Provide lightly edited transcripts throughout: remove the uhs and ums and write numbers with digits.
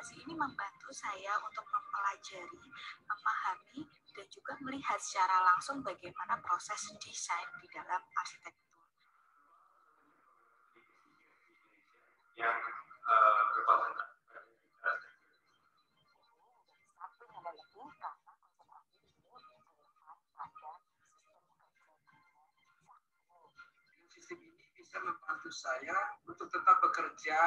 digitalisasi ini membantu saya untuk mempelajari, memahami, dan juga melihat secara langsung bagaimana proses desain di dalam arsitektur. Yang berkonsentrasi sistem ini bisa membantu saya untuk tetap bekerja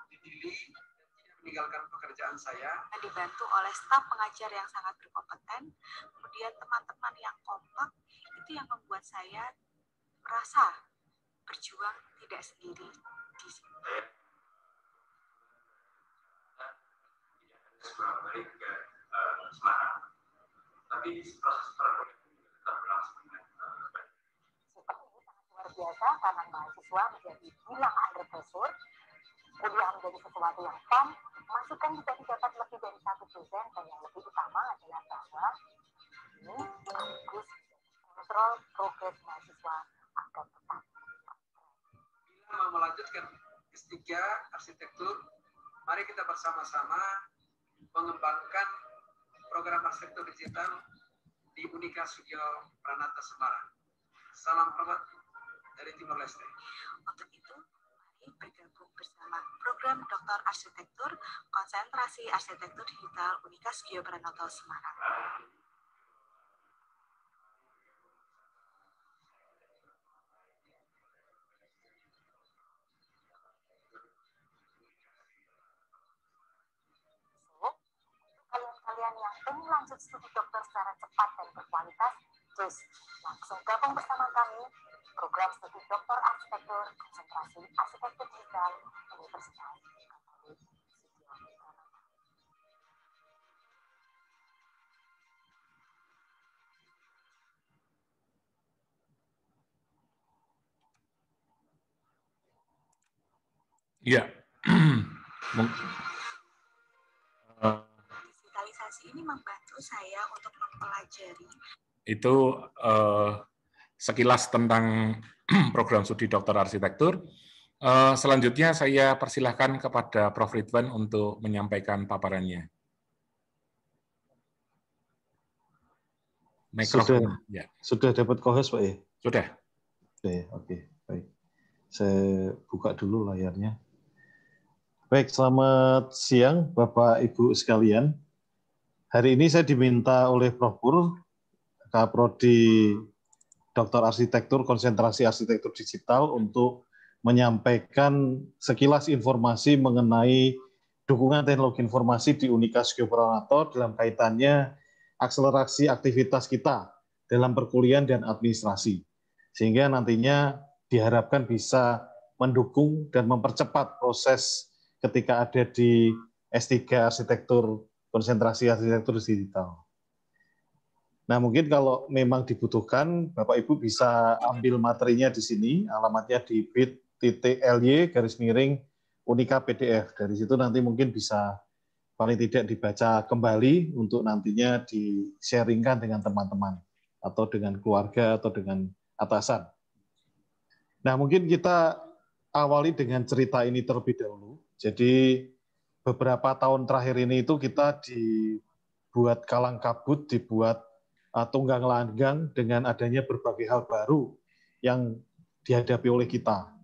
di Dili dan tidak meninggalkan pekerjaan saya. Dibantu oleh staf pengajar yang sangat berkompeten, kemudian teman-teman yang kompak, itu yang membuat saya merasa berjuang tidak sendiri di sini. Seberapa baik ke Semarang, tapi proses program ini tetap berlangsung dengan baik. Sistem ini sangat luar biasa karena mahasiswa menjadi bilang under pressure, kuliah menjadi sesuatu yang fun, masukan juga didapat lebih dari satu dosen, dan yang lebih utama adalah bahwa ini sekaligus kontrol progres mahasiswa agar tetap. Bila mau melanjutkan S3 arsitektur, mari kita bersama-sama mengembangkan program arsitektur digital di Unika Studio Pranata Semarang. Salam hormat dari Timor Leste. Untuk itu, mari bergabung bersama program Doktor Arsitektur Konsentrasi Arsitektur Digital Unika Studio Pranata Semarang. Kalian yang ingin lanjut studi dokter secara cepat dan berkualitas, terus langsung gabung bersama kami program studi dokter arsitektur konsentrasi arsitektur digital Universitas Katolik Studio Pranata. Ya. Digitalisasi ini membantu saya untuk mempelajari. Itu sekilas tentang program studi dokter arsitektur. Selanjutnya saya persilahkan kepada Prof. Ridwan untuk menyampaikan paparannya. Mikrofon. Sudah dapat co-host, Pak ya? Sudah. Oke, baik. Saya buka dulu layarnya. Baik, selamat siang Bapak Ibu sekalian. Hari ini saya diminta oleh Prof. Pur, Kaprodi Dr. Arsitektur Konsentrasi Arsitektur Digital untuk menyampaikan sekilas informasi mengenai dukungan teknologi informasi di Unika Studio Pranata dalam kaitannya akselerasi aktivitas kita dalam perkuliahan dan administrasi. Sehingga nantinya diharapkan bisa mendukung dan mempercepat proses ketika ada di S3 Arsitektur Konsentrasi Arsitektur Digital. Nah, mungkin kalau memang dibutuhkan, Bapak Ibu bisa ambil materinya di sini, alamatnya di bit.ly/Unika PDF. Dari situ nanti mungkin bisa paling tidak dibaca kembali untuk nantinya di-sharingkan dengan teman-teman, atau dengan keluarga, atau dengan atasan. Nah, mungkin kita awali dengan cerita ini terlebih dahulu. Jadi, beberapa tahun terakhir ini itu kita dibuat kalang kabut, dibuat tunggang langgang dengan adanya berbagai hal baru yang dihadapi oleh kita.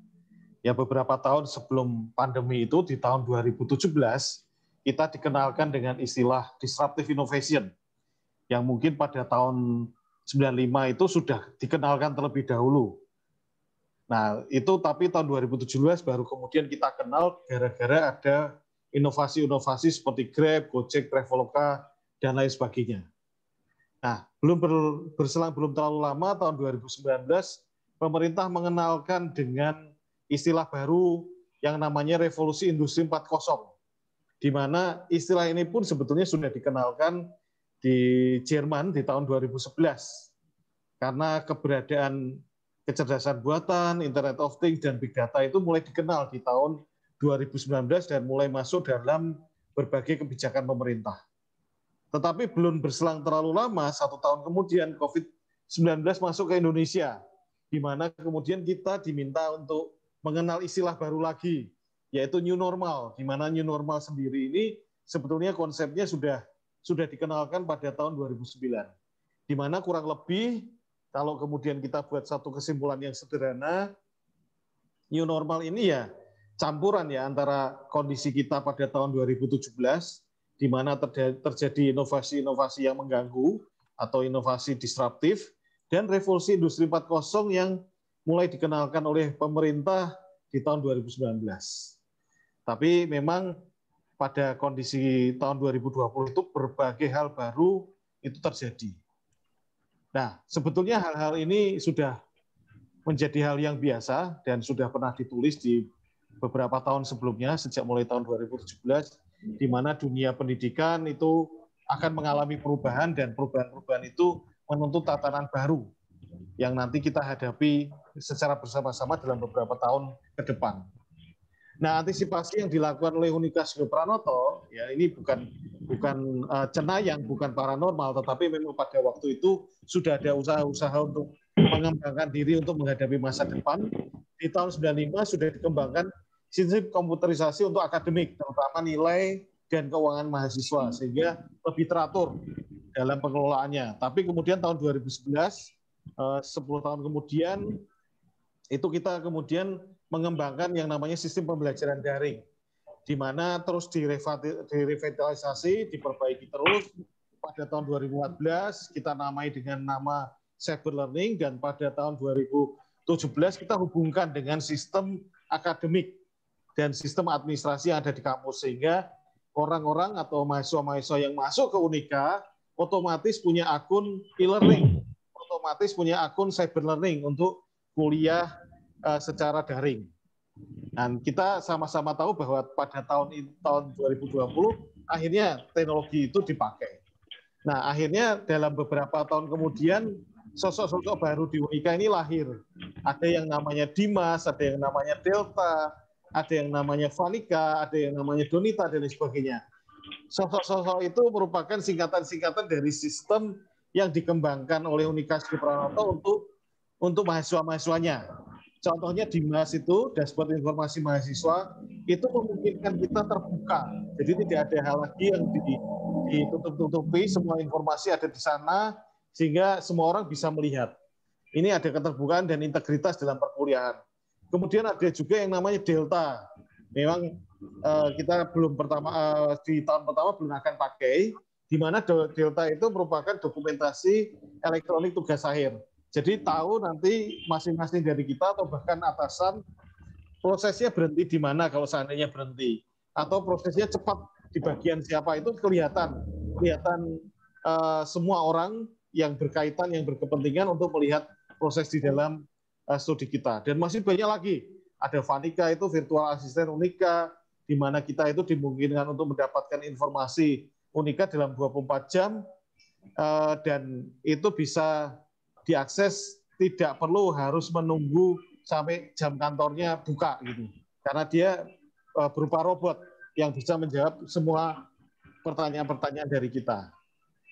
Ya, beberapa tahun sebelum pandemi itu, di tahun 2017, kita dikenalkan dengan istilah disruptive innovation, yang mungkin pada tahun 95 itu sudah dikenalkan terlebih dahulu. Nah, itu tapi tahun 2017 baru kemudian kita kenal gara-gara ada inovasi-inovasi seperti Grab, Gojek, Traveloka, dan lain sebagainya. Nah, belum terlalu lama, tahun 2019, pemerintah mengenalkan dengan istilah baru yang namanya Revolusi Industri 4.0, di mana istilah ini pun sebetulnya sudah dikenalkan di Jerman di tahun 2011. Karena keberadaan kecerdasan buatan, Internet of Things, dan Big Data itu mulai dikenal di tahun 2019 dan mulai masuk dalam berbagai kebijakan pemerintah. Tetapi belum berselang terlalu lama, 1 tahun kemudian COVID-19 masuk ke Indonesia, di mana kemudian kita diminta untuk mengenal istilah baru lagi, yaitu new normal, di mana new normal sendiri ini sebetulnya konsepnya sudah dikenalkan pada tahun 2009, di mana kurang lebih kalau kemudian kita buat satu kesimpulan yang sederhana, new normal ini ya campuran ya antara kondisi kita pada tahun 2017, di mana terjadi inovasi-inovasi yang mengganggu atau inovasi disruptif, dan revolusi industri 4.0 yang mulai dikenalkan oleh pemerintah di tahun 2019. Tapi memang pada kondisi tahun 2020 itu berbagai hal baru itu terjadi. Nah, sebetulnya hal-hal ini sudah menjadi hal yang biasa dan sudah pernah ditulis di beberapa tahun sebelumnya, sejak mulai tahun 2017, di mana dunia pendidikan itu akan mengalami perubahan, dan perubahan-perubahan itu menuntut tatanan baru yang nanti kita hadapi secara bersama-sama dalam beberapa tahun ke depan. Nah, antisipasi yang dilakukan oleh Unika Sugio Pranoto, ya ini bukan cenayang, bukan paranormal, tetapi memang pada waktu itu sudah ada usaha-usaha untuk mengembangkan diri untuk menghadapi masa depan. Di tahun 95 sudah dikembangkan sistem komputerisasi untuk akademik, terutama nilai dan keuangan mahasiswa, sehingga lebih teratur dalam pengelolaannya. Tapi kemudian tahun 2011, 10 tahun kemudian, itu kita kemudian mengembangkan yang namanya sistem pembelajaran daring, di mana terus direvitalisasi, diperbaiki terus. Pada tahun 2014 kita namai dengan nama cyber learning, dan pada tahun 2017 kita hubungkan dengan sistem akademik dan sistem administrasi yang ada di kampus, sehingga orang-orang atau mahasiswa-mahasiswa yang masuk ke Unika otomatis punya akun e-learning, otomatis punya akun cyber learning untuk kuliah secara daring. Dan kita sama-sama tahu bahwa pada tahun 2020 akhirnya teknologi itu dipakai. Nah, akhirnya dalam beberapa tahun kemudian sosok-sosok baru di Unika ini lahir. Ada yang namanya Dimas, ada yang namanya Delta, ada yang namanya Vanika, ada yang namanya Donita, dan lain sebagainya. Sosok-sosok itu merupakan singkatan-singkatan dari sistem yang dikembangkan oleh Unika Sugio Pranoto untuk mahasiswa-mahasiswanya. Contohnya Dimas itu, dashboard informasi mahasiswa, itu memungkinkan kita terbuka. Jadi tidak ada hal lagi yang ditutup-tutupi, semua informasi ada di sana, sehingga semua orang bisa melihat. Ini ada keterbukaan dan integritas dalam perkuliahan. Kemudian ada juga yang namanya Delta. Memang kita belum di tahun pertama belum akan pakai, di mana Delta itu merupakan dokumentasi elektronik tugas akhir. Jadi tahu nanti masing-masing dari kita atau bahkan atasan prosesnya berhenti di mana kalau seandainya berhenti, atau prosesnya cepat di bagian siapa itu kelihatan semua orang yang berkaitan, yang berkepentingan untuk melihat proses di dalam studi kita. Dan masih banyak lagi. Ada Vanika, itu virtual asisten Unika, di mana kita itu dimungkinkan untuk mendapatkan informasi Unika dalam 24 jam, dan itu bisa diakses, tidak perlu harus menunggu sampai jam kantornya buka gitu. Karena dia berupa robot yang bisa menjawab semua pertanyaan-pertanyaan dari kita.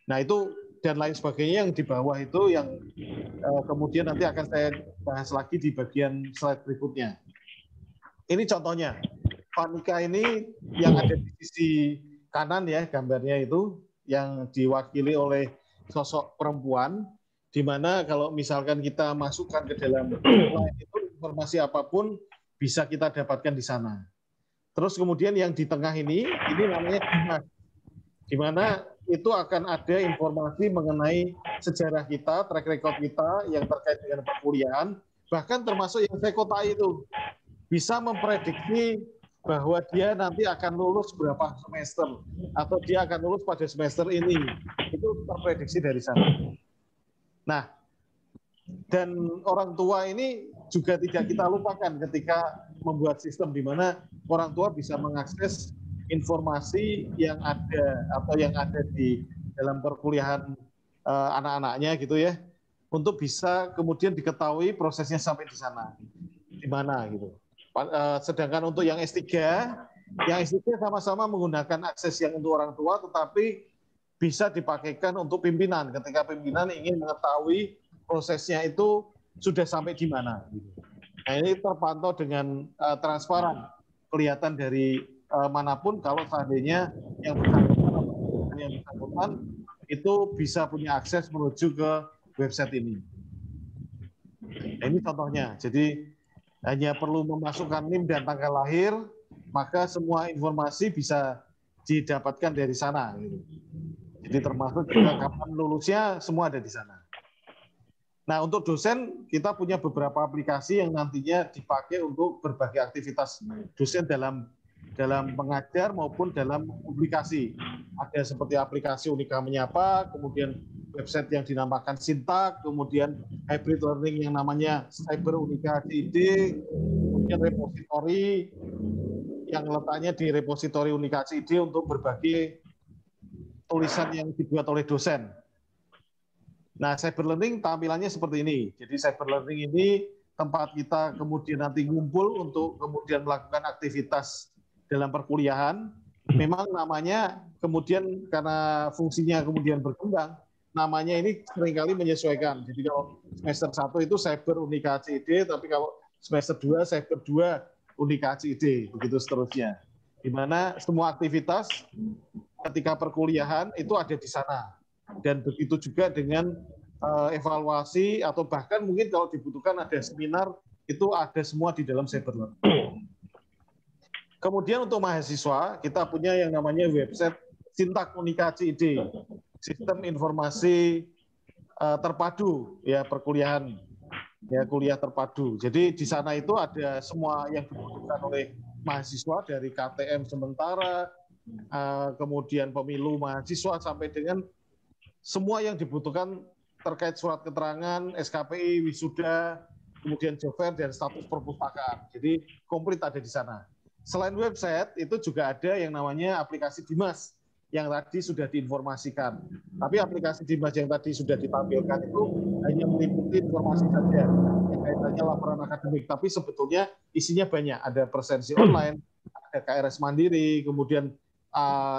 Nah, itu dan lain sebagainya yang di bawah itu yang kemudian nanti akan saya bahas lagi di bagian slide berikutnya. Ini contohnya. Vanika ini yang ada di sisi kanan ya, gambarnya itu yang diwakili oleh sosok perempuan, di mana kalau misalkan kita masukkan ke dalam line itu informasi apapun bisa kita dapatkan di sana. Terus kemudian yang di tengah ini namanya Dimas, di mana itu akan ada informasi mengenai sejarah kita, track record kita yang terkait dengan perkuliahan, bahkan termasuk yang saya kotai itu bisa memprediksi bahwa dia nanti akan lulus berapa semester atau dia akan lulus pada semester ini. Itu terprediksi dari sana. Nah, dan orang tua ini juga tidak kita lupakan ketika membuat sistem di mana orang tua bisa mengakses informasi yang ada atau yang ada di dalam perkuliahan anak-anaknya gitu ya, untuk bisa kemudian diketahui prosesnya sampai di sana, di mana gitu. Sedangkan untuk yang S3 sama-sama menggunakan akses yang untuk orang tua, tetapi bisa dipakaikan untuk pimpinan ketika pimpinan ingin mengetahui prosesnya itu sudah sampai di mana. Nah, ini terpantau dengan transparan, kelihatan dari manapun kalau seandainya yang bersangkutan itu bisa punya akses menuju ke website ini. Nah, ini contohnya. Jadi hanya perlu memasukkan NIM dan tanggal lahir, maka semua informasi bisa didapatkan dari sana. Gitu. Jadi termasuk juga kapan lulusnya, semua ada di sana. Nah, untuk dosen, kita punya beberapa aplikasi yang nantinya dipakai untuk berbagai aktivitas dosen dalam mengajar maupun dalam publikasi. Ada seperti aplikasi Unika Menyapa, kemudian website yang dinamakan Sintak, kemudian hybrid learning yang namanya Cyber Unika CID, kemudian repository yang letaknya di repository Unika CID untuk berbagai tulisan yang dibuat oleh dosen. Nah, cyber learning tampilannya seperti ini. Jadi cyber learning ini tempat kita kemudian nanti ngumpul untuk kemudian melakukan aktivitas dalam perkuliahan. Memang namanya kemudian karena fungsinya kemudian berkembang, namanya ini seringkali menyesuaikan. Jadi kalau semester 1 itu Cyber Unika CID, tapi kalau semester 2 Cyber 2 Unika CID, begitu seterusnya. Di mana semua aktivitas ketika perkuliahan itu ada di sana. Dan begitu juga dengan evaluasi atau bahkan mungkin kalau dibutuhkan ada seminar, itu ada semua di dalam cyber learning. Kemudian untuk mahasiswa, kita punya yang namanya website Sintak Unika CID, Sistem Informasi Terpadu ya perkuliahan, ya kuliah terpadu. Jadi di sana itu ada semua yang dibutuhkan oleh mahasiswa dari KTM sementara, kemudian pemilu mahasiswa sampai dengan semua yang dibutuhkan terkait surat keterangan, SKPI, wisuda, kemudian job fair, dan status perpustakaan. Jadi komplit ada di sana. Selain website, itu juga ada yang namanya aplikasi Dimas yang tadi sudah diinformasikan. Tapi aplikasi Dimas yang tadi sudah ditampilkan itu hanya meliputi informasi saja yang kaitannya laporan akademik. Tapi sebetulnya isinya banyak. Ada presensi online, ada KRS Mandiri, kemudian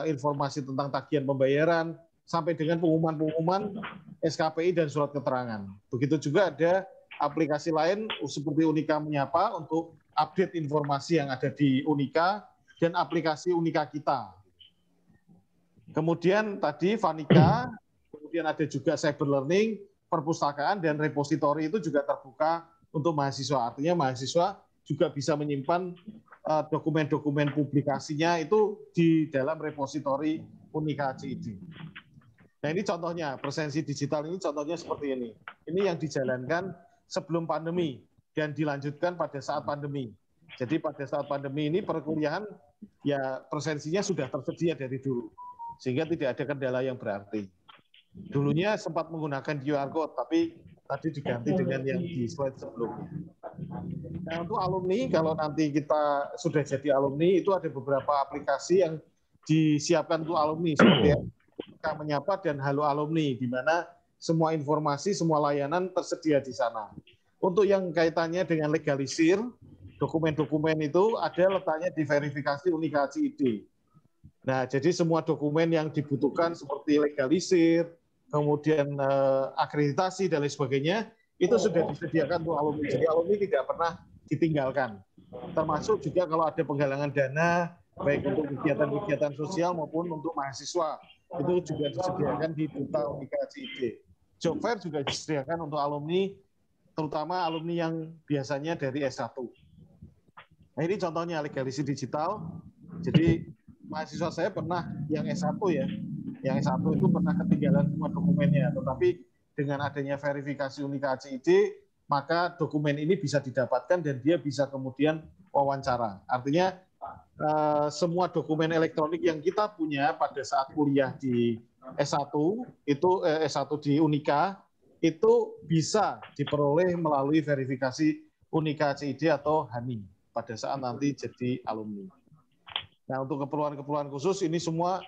informasi tentang tagihan pembayaran, sampai dengan pengumuman-pengumuman SKPI dan surat keterangan. Begitu juga ada aplikasi lain seperti Unika Menyapa untuk update informasi yang ada di Unika dan aplikasi Unika Kita. Kemudian tadi Vanika, kemudian ada juga cyber learning, perpustakaan dan repositori itu juga terbuka untuk mahasiswa. Artinya mahasiswa juga bisa menyimpan dokumen-dokumen publikasinya itu di dalam repositori Unika CID. Nah ini contohnya, presensi digital ini contohnya seperti ini. Ini yang dijalankan sebelum pandemi dan dilanjutkan pada saat pandemi. Jadi pada saat pandemi ini perkuliahan ya presensinya sudah tersedia dari dulu. Sehingga tidak ada kendala yang berarti. Dulunya sempat menggunakan QR code, tapi tadi diganti dengan yang di slide sebelumnya. Nah untuk alumni, kalau nanti kita sudah jadi alumni, itu ada beberapa aplikasi yang disiapkan untuk alumni, seperti Menyapa dan Halo Alumni, di mana semua informasi, semua layanan tersedia di sana. Untuk yang kaitannya dengan legalisir, dokumen-dokumen itu ada letaknya di verifikasi Unika CID. Nah, jadi semua dokumen yang dibutuhkan seperti legalisir, kemudian akreditasi dan lain sebagainya, itu sudah disediakan untuk alumni. Jadi alumni tidak pernah ditinggalkan. Termasuk juga kalau ada penggalangan dana, baik untuk kegiatan-kegiatan sosial maupun untuk mahasiswa, itu juga disediakan di Duta Unika CID. Job fair juga disediakan untuk alumni, terutama alumni yang biasanya dari S1. Nah ini contohnya legalisir digital. Jadi mahasiswa saya pernah yang S1 ya, yang S1 itu pernah ketinggalan semua dokumennya, tetapi dengan adanya verifikasi Unika CID, maka dokumen ini bisa didapatkan dan dia bisa kemudian wawancara. Artinya semua dokumen elektronik yang kita punya pada saat kuliah di S1 itu S1 di Unika itu bisa diperoleh melalui verifikasi Unika CID atau HANI pada saat nanti jadi alumni. Nah, untuk keperluan-keperluan khusus ini semua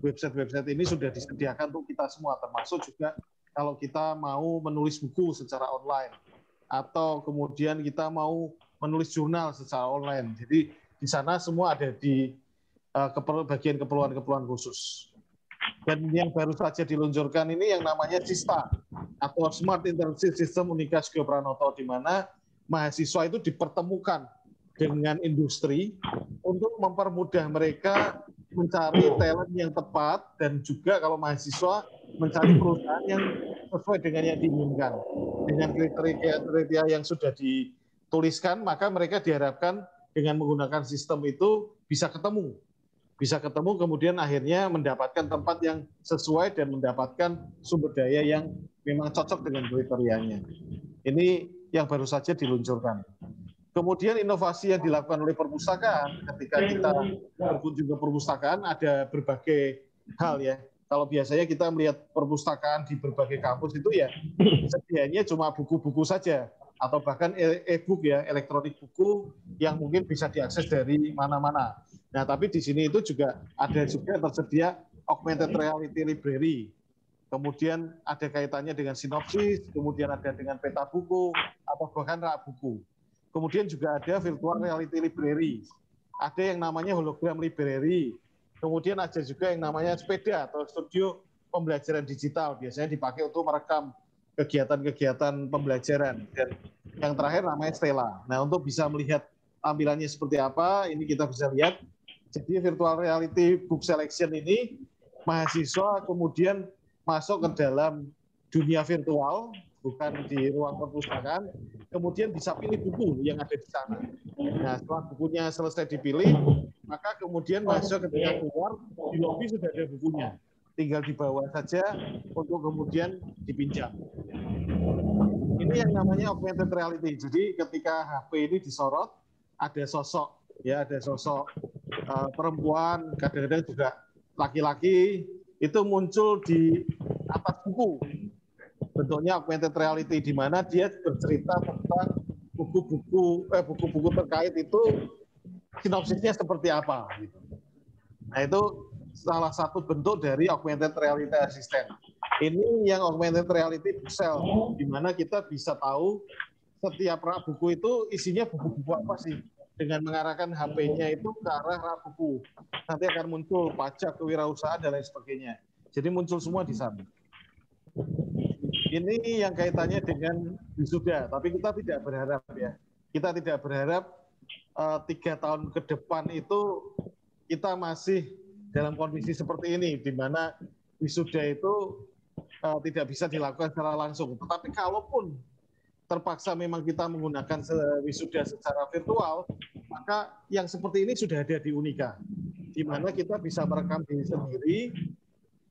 website-website ini sudah disediakan untuk kita semua, termasuk juga kalau kita mau menulis buku secara online atau kemudian kita mau menulis jurnal secara online. Jadi di sana semua ada di bagian keperluan-keperluan khusus. Dan yang baru saja diluncurkan ini yang namanya SISTA atau Smart Internship System Unika Sugio Pranoto, di mana mahasiswa itu dipertemukan dengan industri untuk mempermudah mereka mencari talent yang tepat dan juga kalau mahasiswa mencari perusahaan yang sesuai dengan yang diinginkan. Dengan kriteria yang sudah dituliskan, maka mereka diharapkan dengan menggunakan sistem itu bisa ketemu kemudian akhirnya mendapatkan tempat yang sesuai dan mendapatkan sumber daya yang memang cocok dengan kriterianya. Ini yang baru saja diluncurkan. Kemudian inovasi yang dilakukan oleh perpustakaan, ketika kita berkunjung ke perpustakaan ada berbagai hal ya. Kalau biasanya kita melihat perpustakaan di berbagai kampus itu ya sedianya cuma buku-buku saja atau bahkan e-book ya, elektronik buku yang mungkin bisa diakses dari mana-mana. Nah, tapi di sini itu juga tersedia augmented reality library. Kemudian ada kaitannya dengan sinopsis, kemudian ada dengan peta buku atau bahkan rak buku. Kemudian juga ada virtual reality library. Ada yang namanya hologram library. Kemudian ada juga yang namanya sepeda atau studio pembelajaran digital. Biasanya dipakai untuk merekam kegiatan-kegiatan pembelajaran. Dan yang terakhir namanya Stella. Nah, untuk bisa melihat tampilannya seperti apa, ini kita bisa lihat. Jadi virtual reality book selection ini mahasiswa kemudian masuk ke dalam dunia virtual, bukan di ruang perpustakaan, kemudian bisa pilih buku yang ada di sana. Nah, setelah bukunya selesai dipilih, maka kemudian mahasiswa ketika keluar, di lobi sudah ada bukunya. Tinggal dibawa saja untuk kemudian dipinjam. Ini yang namanya augmented reality. Jadi ketika HP ini disorot, ada sosok perempuan, kadang-kadang juga laki-laki, itu muncul di atas buku. Bentuknya augmented reality, di mana dia bercerita tentang buku-buku terkait itu sinopsisnya seperti apa. Gitu. Nah, itu salah satu bentuk dari augmented reality assistant. Ini yang augmented reality Buxel, di mana kita bisa tahu setiap rak buku itu isinya buku-buku apa sih. Dengan mengarahkan HP-nya itu ke arah rak buku. Nanti akan muncul pajak, kewirausahaan, dan lain sebagainya. Jadi muncul semua di sana. Ini yang kaitannya dengan wisuda, tapi kita tidak berharap ya. Kita tidak berharap 3 tahun ke depan itu kita masih dalam kondisi seperti ini, di mana wisuda itu tidak bisa dilakukan secara langsung. Tetapi kalaupun terpaksa memang kita menggunakan wisuda secara virtual, maka yang seperti ini sudah ada di Unika, di mana kita bisa merekam diri sendiri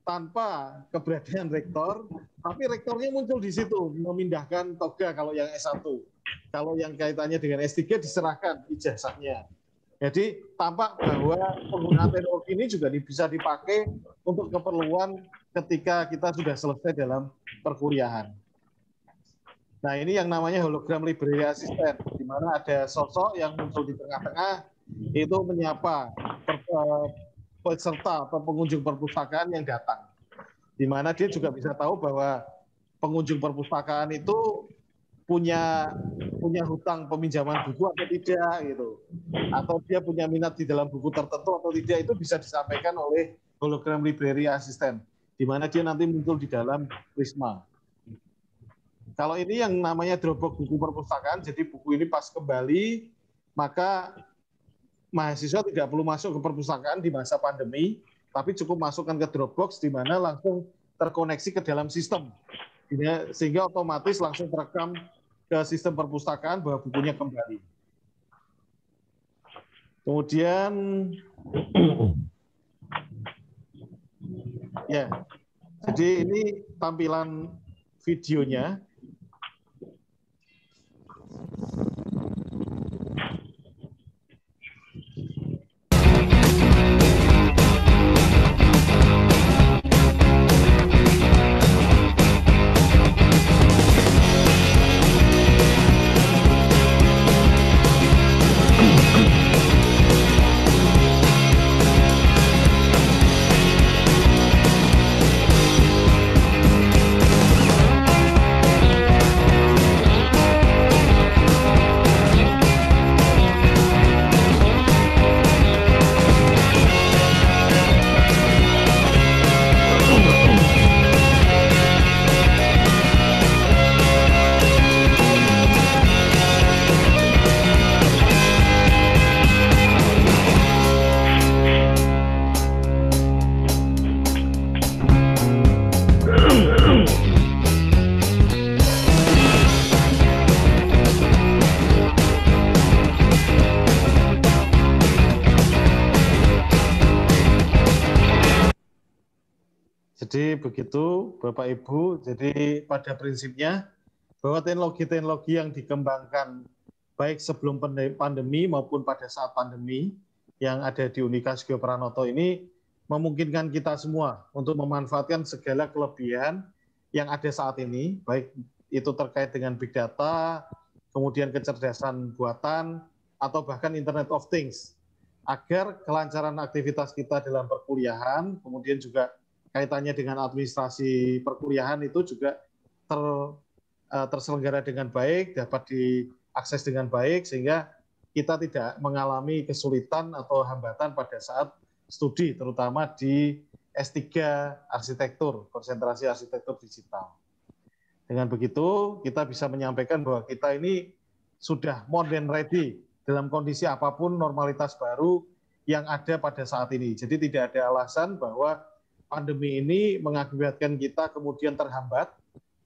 tanpa keberadaan rektor, tapi rektornya muncul di situ, memindahkan toga kalau yang S1. Kalau yang kaitannya dengan S3 diserahkan ijazahnya. Jadi tampak bahwa penggunaan teknologi ini juga bisa dipakai untuk keperluan ketika kita sudah selesai dalam perkuliahan. Nah, ini yang namanya hologram library assistant, di mana ada sosok yang muncul di tengah-tengah, itu menyapa peserta atau pengunjung perpustakaan yang datang. Di mana dia juga bisa tahu bahwa pengunjung perpustakaan itu punya hutang peminjaman buku atau tidak, gitu. Atau dia punya minat di dalam buku tertentu atau tidak, itu bisa disampaikan oleh hologram library assistant, di mana dia nanti muncul di dalam Prisma. Kalau ini yang namanya Dropbox buku perpustakaan, jadi buku ini pas kembali, maka mahasiswa tidak perlu masuk ke perpustakaan di masa pandemi, tapi cukup masukkan ke Dropbox, di mana langsung terkoneksi ke dalam sistem. Sehingga otomatis langsung terekam ke sistem perpustakaan bahwa bukunya kembali. Kemudian, ya, jadi ini tampilan videonya. Jadi begitu Bapak Ibu, jadi pada prinsipnya bahwa teknologi-teknologi yang dikembangkan baik sebelum pandemi maupun pada saat pandemi yang ada di Unika Sugio Pranoto ini memungkinkan kita semua untuk memanfaatkan segala kelebihan yang ada saat ini, baik itu terkait dengan big data, kemudian kecerdasan buatan, atau bahkan Internet of Things, agar kelancaran aktivitas kita dalam perkuliahan, kemudian juga kaitannya dengan administrasi perkuliahan itu juga terselenggara dengan baik, dapat diakses dengan baik, sehingga kita tidak mengalami kesulitan atau hambatan pada saat studi, terutama di S3 Arsitektur, konsentrasi arsitektur digital. Dengan begitu, kita bisa menyampaikan bahwa kita ini sudah modern ready dalam kondisi apapun normalitas baru yang ada pada saat ini. Jadi tidak ada alasan bahwa pandemi ini mengakibatkan kita kemudian terhambat,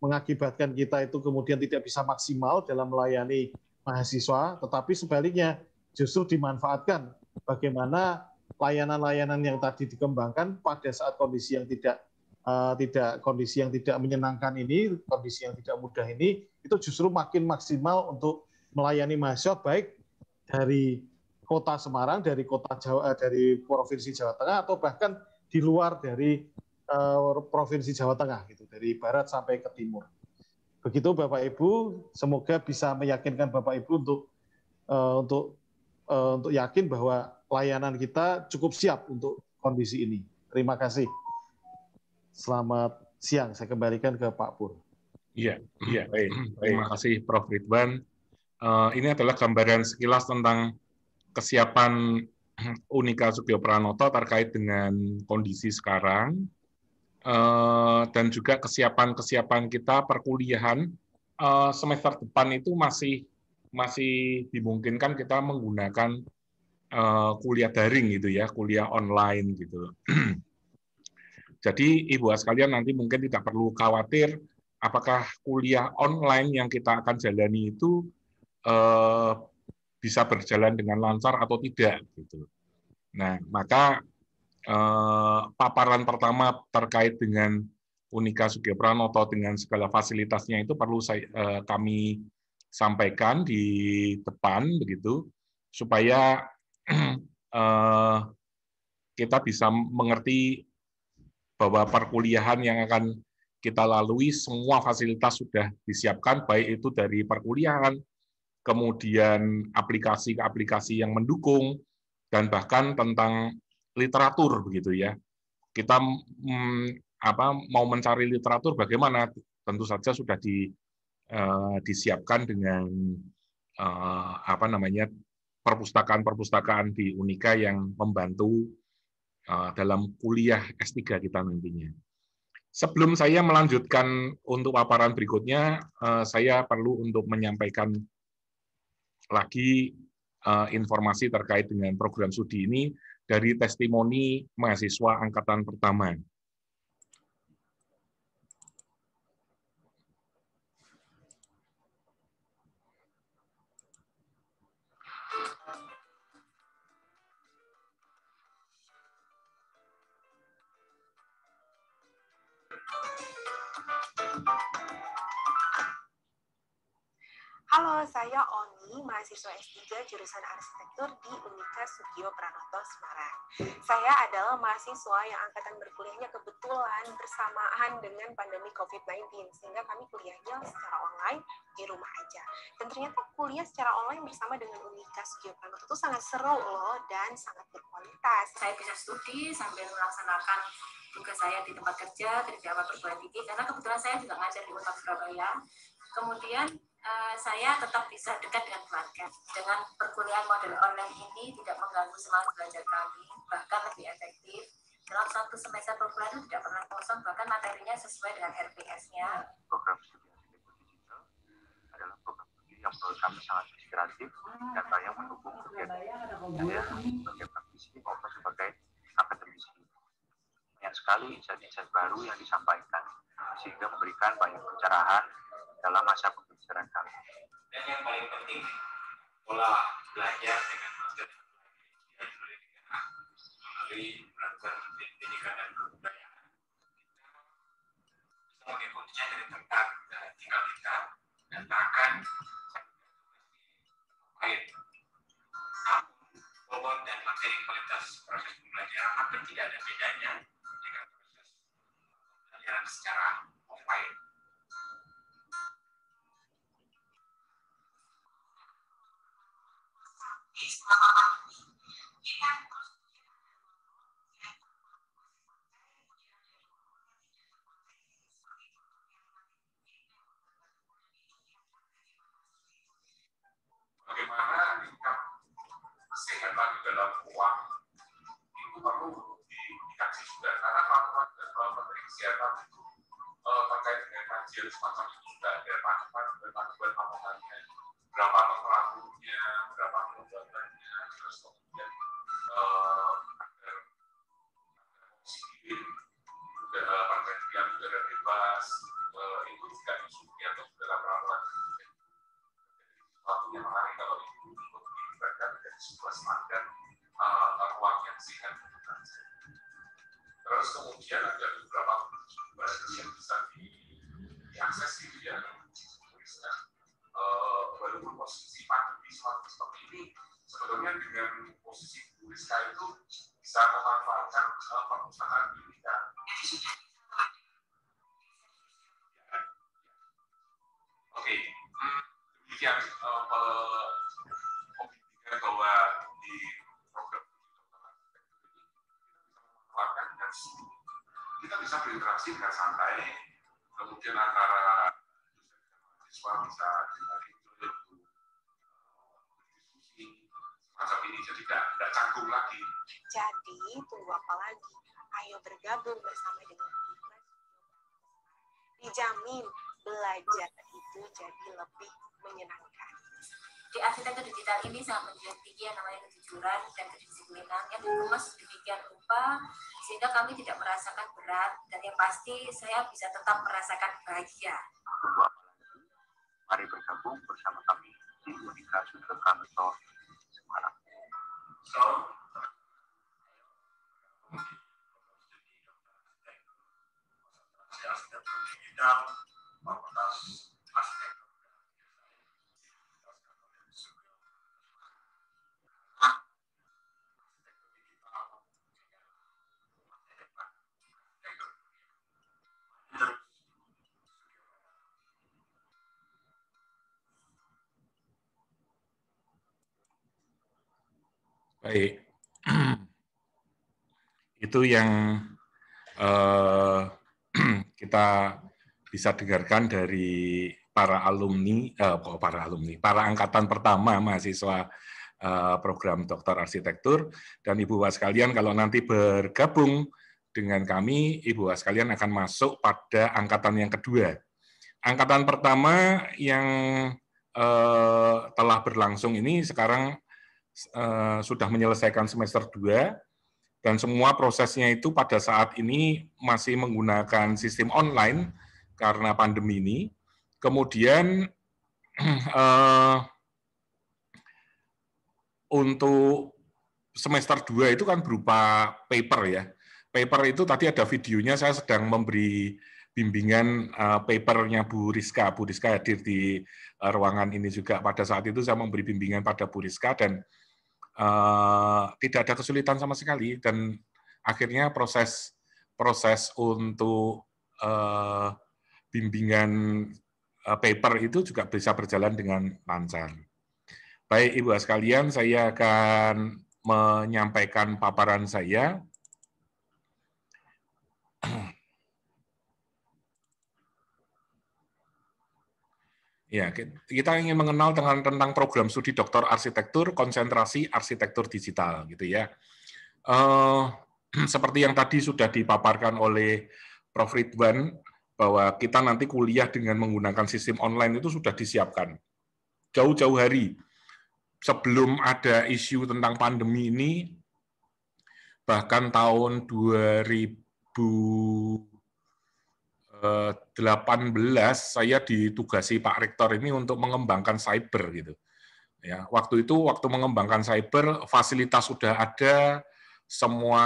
mengakibatkan kita itu kemudian tidak bisa maksimal dalam melayani mahasiswa, tetapi sebaliknya justru dimanfaatkan bagaimana layanan-layanan yang tadi dikembangkan pada saat kondisi yang tidak menyenangkan ini, kondisi yang tidak mudah ini, itu justru makin maksimal untuk melayani mahasiswa baik dari Kota Semarang, dari Kota Jawa, dari Provinsi Jawa Tengah, atau bahkan di luar dari Provinsi Jawa Tengah, gitu, dari barat sampai ke timur. Begitu Bapak Ibu, semoga bisa meyakinkan Bapak Ibu untuk yakin bahwa layanan kita cukup siap untuk kondisi ini. Terima kasih. Selamat siang, saya kembalikan ke Pak Pur. Iya, baik. Terima kasih Prof. Ridwan. Ini adalah gambaran sekilas tentang kesiapan Unika Sugio Pranoto terkait dengan kondisi sekarang, dan juga kesiapan kita perkuliahan semester depan itu masih dimungkinkan kita menggunakan kuliah daring gitu ya, kuliah online gitu. Jadi Ibu sekalian nanti mungkin tidak perlu khawatir apakah kuliah online yang kita akan jalani itu bisa berjalan dengan lancar atau tidak gitu. Nah, maka paparan pertama terkait dengan Unika Sugio Pranoto dengan segala fasilitasnya itu perlu kami sampaikan di depan begitu supaya kita bisa mengerti bahwa perkuliahan yang akan kita lalui semua fasilitas sudah disiapkan, baik itu dari perkuliahan, kemudian aplikasi-aplikasi yang mendukung, dan bahkan tentang literatur begitu ya. Kita mau mencari literatur bagaimana? Tentu saja sudah disiapkan dengan perpustakaan-perpustakaan di Unika yang membantu dalam kuliah S3 kita nantinya. Sebelum saya melanjutkan untuk paparan berikutnya, saya perlu untuk menyampaikan lagi informasi terkait dengan program studi ini dari testimoni mahasiswa angkatan pertama. Halo, saya Oni, mahasiswa S3 jurusan arsitektur di Unika Sugio Pranoto, Semarang. Saya adalah mahasiswa yang angkatan berkuliahnya kebetulan bersamaan dengan pandemi COVID-19, sehingga kami kuliahnya secara online di rumah aja. Dan ternyata kuliah secara online bersama dengan Unika Sugio Pranoto itu sangat seru loh, dan sangat berkualitas. Saya bisa studi sambil melaksanakan tugas saya di tempat kerja, di beberapa perguruan tinggi, karena kebetulan saya juga ngajar di Unpad Surabaya. Kemudian saya tetap bisa dekat dengan keluarga. Dengan perkuliahan model online ini tidak mengganggu semangat belajar kami, bahkan lebih efektif. Dalam satu semester perkuliahan itu tidak pernah kosong, bahkan materinya sesuai dengan RPS-nya. Program studi arsitektur digital adalah program studi yang menurut kami sangat inspiratif dan banyak mendukung kegiatan saya sebagai praktisi maupun sebagai akademisi. Banyak sekali insight-insight baru yang disampaikan, sehingga memberikan banyak pencerahan dalam masa pembelajaran kami. Dan yang paling penting, pola belajar dengan materi yang melalui peraturan pendidikan dan kebudayaan. Kita pembelajaran secara offline. Bagaimana tingkat kesehatan di dalam uang itu perlu dikaji juga, karena peraturan Menteri Kesehatan itu terkait dengan kajian semacam itu juga ada panduan pamokannya, berapa temperaturnya, berapa kelembabannya, terus kemudian agar oksigen, pergantian udara bebas, itu juga disukai atau dalam peraturan. Sesuatu yang menarik kalau itu untuk dilibatkan dari sebuah standar ruang yang sehat. Terus kemudian ada beberapa yang bisa diakses gitu ya, walaupun posisi pandemi seperti ini, sebetulnya dengan posisi Bu Rizka itu bisa memanfaatkan perpustakaan Biblika. Oke, demikian pembimbingan bahwa di program kita bisa berinteraksi dengan santai, kemudian antara siswa bisa diskusi semacam ini, jadi tidak canggung lagi. Jadi tunggu apa lagi? Ayo bergabung bersama dengan Kelas. Dijamin belajar itu jadi lebih menyenangkan. Di arsitektur digital ini sangat menjunjung tinggi yang namanya kejujuran dan kedisiplinan yang dikemas demikian rupa sehingga kami tidak merasakan berat, dan yang pasti saya bisa tetap merasakan bahagia. Mari bergabung bersama kami di Unika Sudra Kanto Semarang. Arsitektur digital, Fakultas Arsitektur. Baik, itu yang kita bisa dengarkan dari para angkatan pertama mahasiswa program Doktor Arsitektur. Dan Ibu-Bapak sekalian, kalau nanti bergabung dengan kami, Ibu-Bapak sekalian akan masuk pada angkatan yang kedua. Angkatan pertama yang telah berlangsung ini sekarang sudah menyelesaikan semester 2, dan semua prosesnya itu pada saat ini masih menggunakan sistem online karena pandemi ini. Kemudian untuk semester 2 itu kan berupa paper ya. Paper itu tadi ada videonya, saya sedang memberi bimbingan papernya Bu Rizka. Bu Rizka hadir di ruangan ini juga. Pada saat itu saya memberi bimbingan pada Bu Rizka dan tidak ada kesulitan sama sekali, dan akhirnya proses untuk bimbingan paper itu juga bisa berjalan dengan lancar. Baik Ibu sekalian, saya akan menyampaikan paparan saya. Ya, kita ingin mengenal tentang program studi Doktor Arsitektur, konsentrasi arsitektur digital, gitu ya. Seperti yang tadi sudah dipaparkan oleh Prof. Ridwan, bahwa kita nanti kuliah dengan menggunakan sistem online itu sudah disiapkan jauh-jauh hari sebelum ada isu tentang pandemi ini. Bahkan tahun 2018 saya ditugasi Pak Rektor ini untuk mengembangkan cyber gitu. Ya, waktu itu mengembangkan cyber, fasilitas sudah ada, semua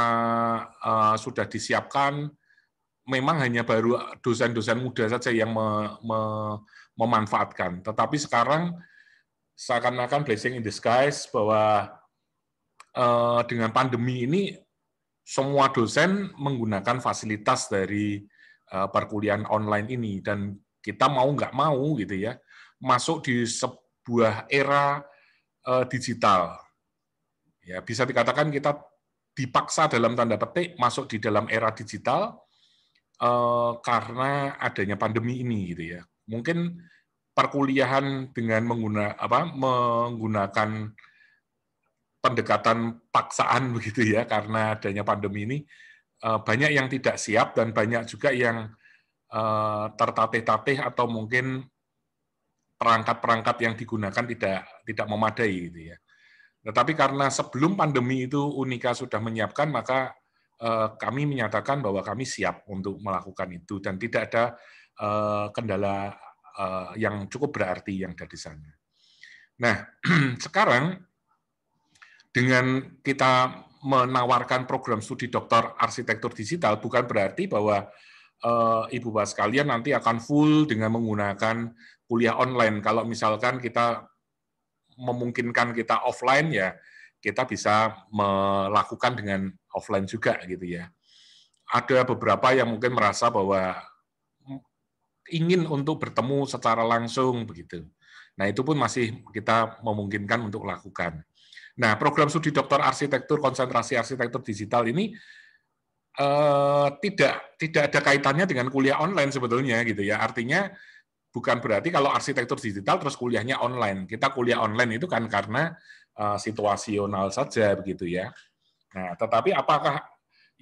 sudah disiapkan. Memang hanya baru dosen-dosen muda saja yang memanfaatkan. Tetapi sekarang seakan-akan blessing in disguise bahwa dengan pandemi ini semua dosen menggunakan fasilitas dari perkuliahan online ini, dan kita mau nggak mau gitu ya masuk di sebuah era digital. Ya, bisa dikatakan kita dipaksa dalam tanda petik masuk di dalam era digital karena adanya pandemi ini gitu ya. Mungkin perkuliahan dengan menggunakan pendekatan paksaan begitu ya, karena adanya pandemi ini banyak yang tidak siap dan banyak juga yang tertatih-tatih atau mungkin perangkat-perangkat yang digunakan tidak memadai gitu ya. Tetapi karena sebelum pandemi itu Unika sudah menyiapkan, maka kami menyatakan bahwa kami siap untuk melakukan itu dan tidak ada kendala yang cukup berarti yang ada di sana. Nah, sekarang dengan kita menawarkan program studi doktor arsitektur digital, bukan berarti bahwa Ibu Bapak sekalian nanti akan full dengan menggunakan kuliah online. Kalau misalkan kita memungkinkan kita offline, ya kita bisa melakukan dengan offline juga gitu ya. Ada beberapa yang mungkin merasa bahwa ingin untuk bertemu secara langsung begitu. Nah, itu pun masih kita memungkinkan untuk lakukan. Nah, program studi doktor arsitektur konsentrasi arsitektur digital ini tidak ada kaitannya dengan kuliah online sebetulnya gitu ya. Artinya bukan berarti kalau arsitektur digital terus kuliahnya online. Kita kuliah online itu kan karena situasional saja begitu ya. Nah, tetapi apakah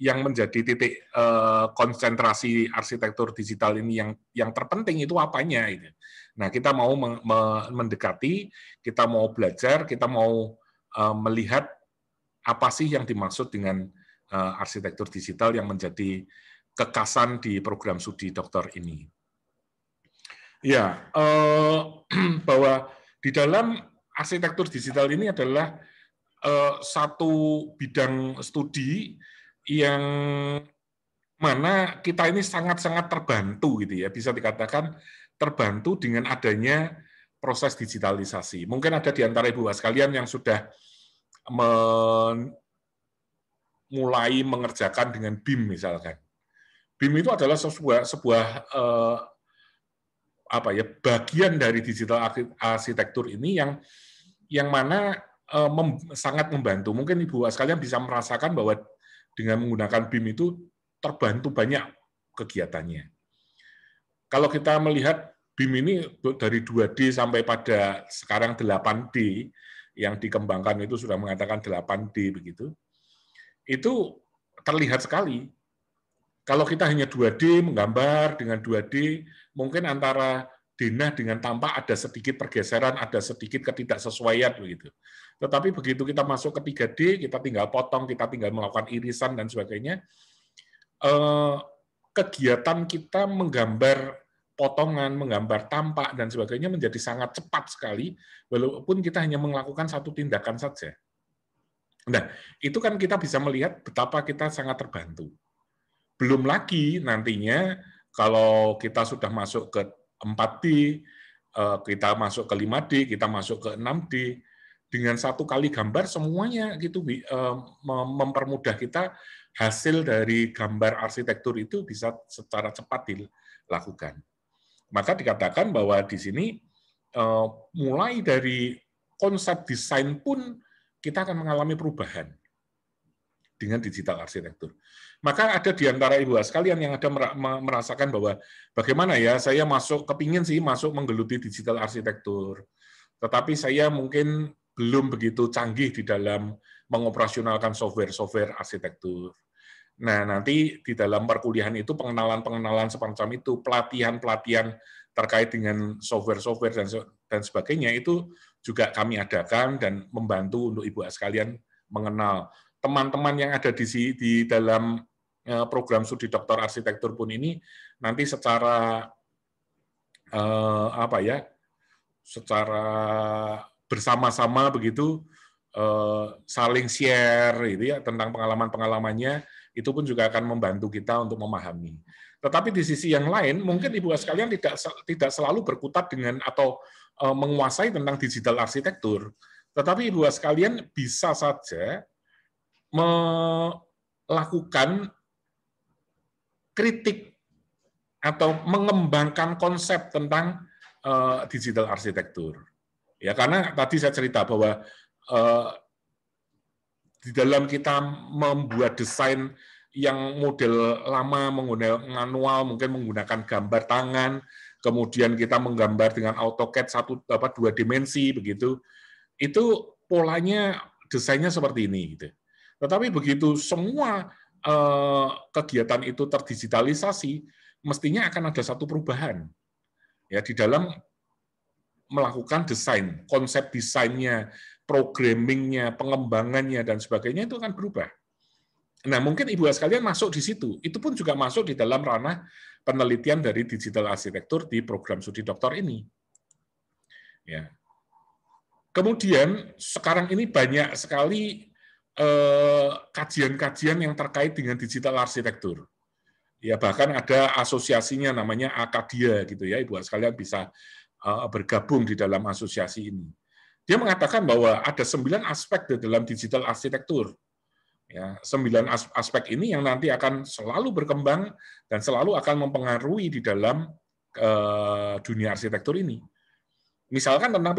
yang menjadi titik konsentrasi arsitektur digital ini yang terpenting itu apanya itu. Nah, kita mau mendekati, kita mau belajar, kita mau melihat apa sih yang dimaksud dengan arsitektur digital yang menjadi kekasan di program studi doktor ini. Ya, bahwa di dalam arsitektur digital ini adalah satu bidang studi yang mana kita ini sangat-sangat terbantu gitu ya, bisa dikatakan terbantu dengan adanya proses digitalisasi. Mungkin ada di antara Ibu Bapak sekalian yang sudah mulai mengerjakan dengan BIM misalkan. BIM itu adalah sebuah bagian dari digital arsitektur ini yang mana sangat membantu. Mungkin Ibu sekalian bisa merasakan bahwa dengan menggunakan BIM itu terbantu banyak kegiatannya. Kalau kita melihat BIM ini dari 2D sampai pada sekarang 8D, yang dikembangkan itu sudah mengatakan 8D begitu, itu terlihat sekali. Kalau kita hanya 2D menggambar dengan 2D, mungkin antara denah dengan tampak ada sedikit pergeseran, ada sedikit ketidaksesuaian begitu. Tetapi begitu kita masuk ke 3D, kita tinggal potong, kita tinggal melakukan irisan dan sebagainya. Kegiatan kita menggambar potongan, menggambar tampak dan sebagainya menjadi sangat cepat sekali, walaupun kita hanya melakukan satu tindakan saja. Nah, itu kan kita bisa melihat betapa kita sangat terbantu. Belum lagi nantinya kalau kita sudah masuk ke 4D, kita masuk ke 5D, kita masuk ke 6D, dengan satu kali gambar semuanya gitu mempermudah kita, hasil dari gambar arsitektur itu bisa secara cepat dilakukan. Maka dikatakan bahwa di sini mulai dari konsep desain pun kita akan mengalami perubahan dengan digital arsitektur. Maka ada di antara Ibu sekalian yang ada merasakan bahwa bagaimana ya, saya kepingin sih masuk menggeluti digital arsitektur, tetapi saya mungkin belum begitu canggih di dalam mengoperasionalkan software arsitektur. Nah, nanti di dalam perkuliahan itu pengenalan-pengenalan semacam itu, pelatihan-pelatihan terkait dengan software dan sebagainya itu juga kami adakan dan membantu untuk Ibu sekalian mengenal. Teman-teman yang ada di dalam program studi doktor arsitektur pun ini nanti secara secara bersama-sama begitu saling share gitu ya tentang pengalaman-pengalamannya, itu pun juga akan membantu kita untuk memahami. Tetapi di sisi yang lain, mungkin Ibu sekalian tidak selalu berkutat dengan atau menguasai tentang digital arsitektur, tetapi Ibu sekalian bisa saja melakukan kritik atau mengembangkan konsep tentang digital arsitektur. Ya, karena tadi saya cerita bahwa di dalam kita membuat desain yang model lama menggunakan manual, mungkin menggunakan gambar tangan, kemudian kita menggambar dengan AutoCAD 2 dimensi begitu, itu polanya desainnya seperti ini. Gitu. Tetapi begitu semua kegiatan itu terdigitalisasi, mestinya akan ada satu perubahan ya di dalam melakukan desain, konsep desainnya, programmingnya, pengembangannya dan sebagainya itu akan berubah. Nah, mungkin Ibu sekalian masuk di situ. Itu pun juga masuk di dalam ranah penelitian dari digital arsitektur di program studi doktor ini. Ya. Kemudian sekarang ini banyak sekali kajian-kajian yang terkait dengan digital arsitektur. Ya, bahkan ada asosiasinya namanya Akadia gitu ya, Ibu sekalian bisa bergabung di dalam asosiasi ini. Dia mengatakan bahwa ada 9 aspek di dalam digital arsitektur. Ya, 9 aspek ini yang nanti akan selalu berkembang dan selalu akan mempengaruhi di dalam dunia arsitektur ini. Misalkan tentang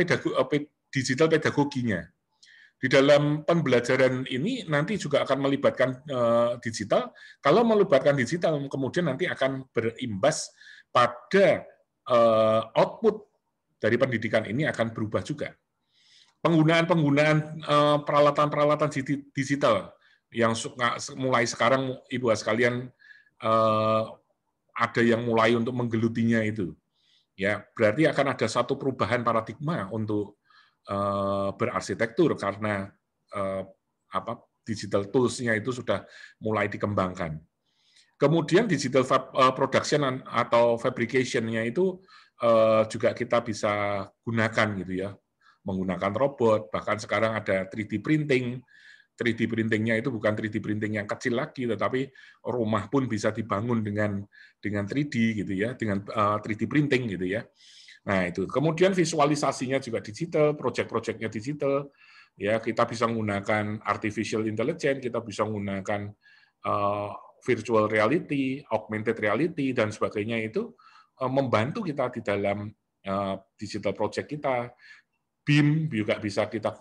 digital pedagoginya. Di dalam pembelajaran ini nanti juga akan melibatkan digital. Kalau melibatkan digital, kemudian nanti akan berimbas pada output dari pendidikan ini akan berubah juga. Penggunaan peralatan-peralatan digital yang mulai sekarang Ibu sekalian ada yang mulai untuk menggelutinya itu. Ya, berarti akan ada satu perubahan paradigma untuk berarsitektur karena digital tools-nya itu sudah mulai dikembangkan. Kemudian digital production atau fabrication-nya itu juga kita bisa gunakan gitu ya, menggunakan robot, bahkan sekarang ada 3D printing. 3D printing-nya itu bukan 3D printing yang kecil lagi, tetapi rumah pun bisa dibangun dengan 3D gitu ya, dengan 3D printing gitu ya. Nah, itu. Kemudian visualisasinya juga digital, project-projectnya digital. Ya, kita bisa menggunakan artificial intelligence, kita bisa menggunakan virtual reality, augmented reality dan sebagainya itu membantu kita di dalam digital project kita. BIM juga bisa kita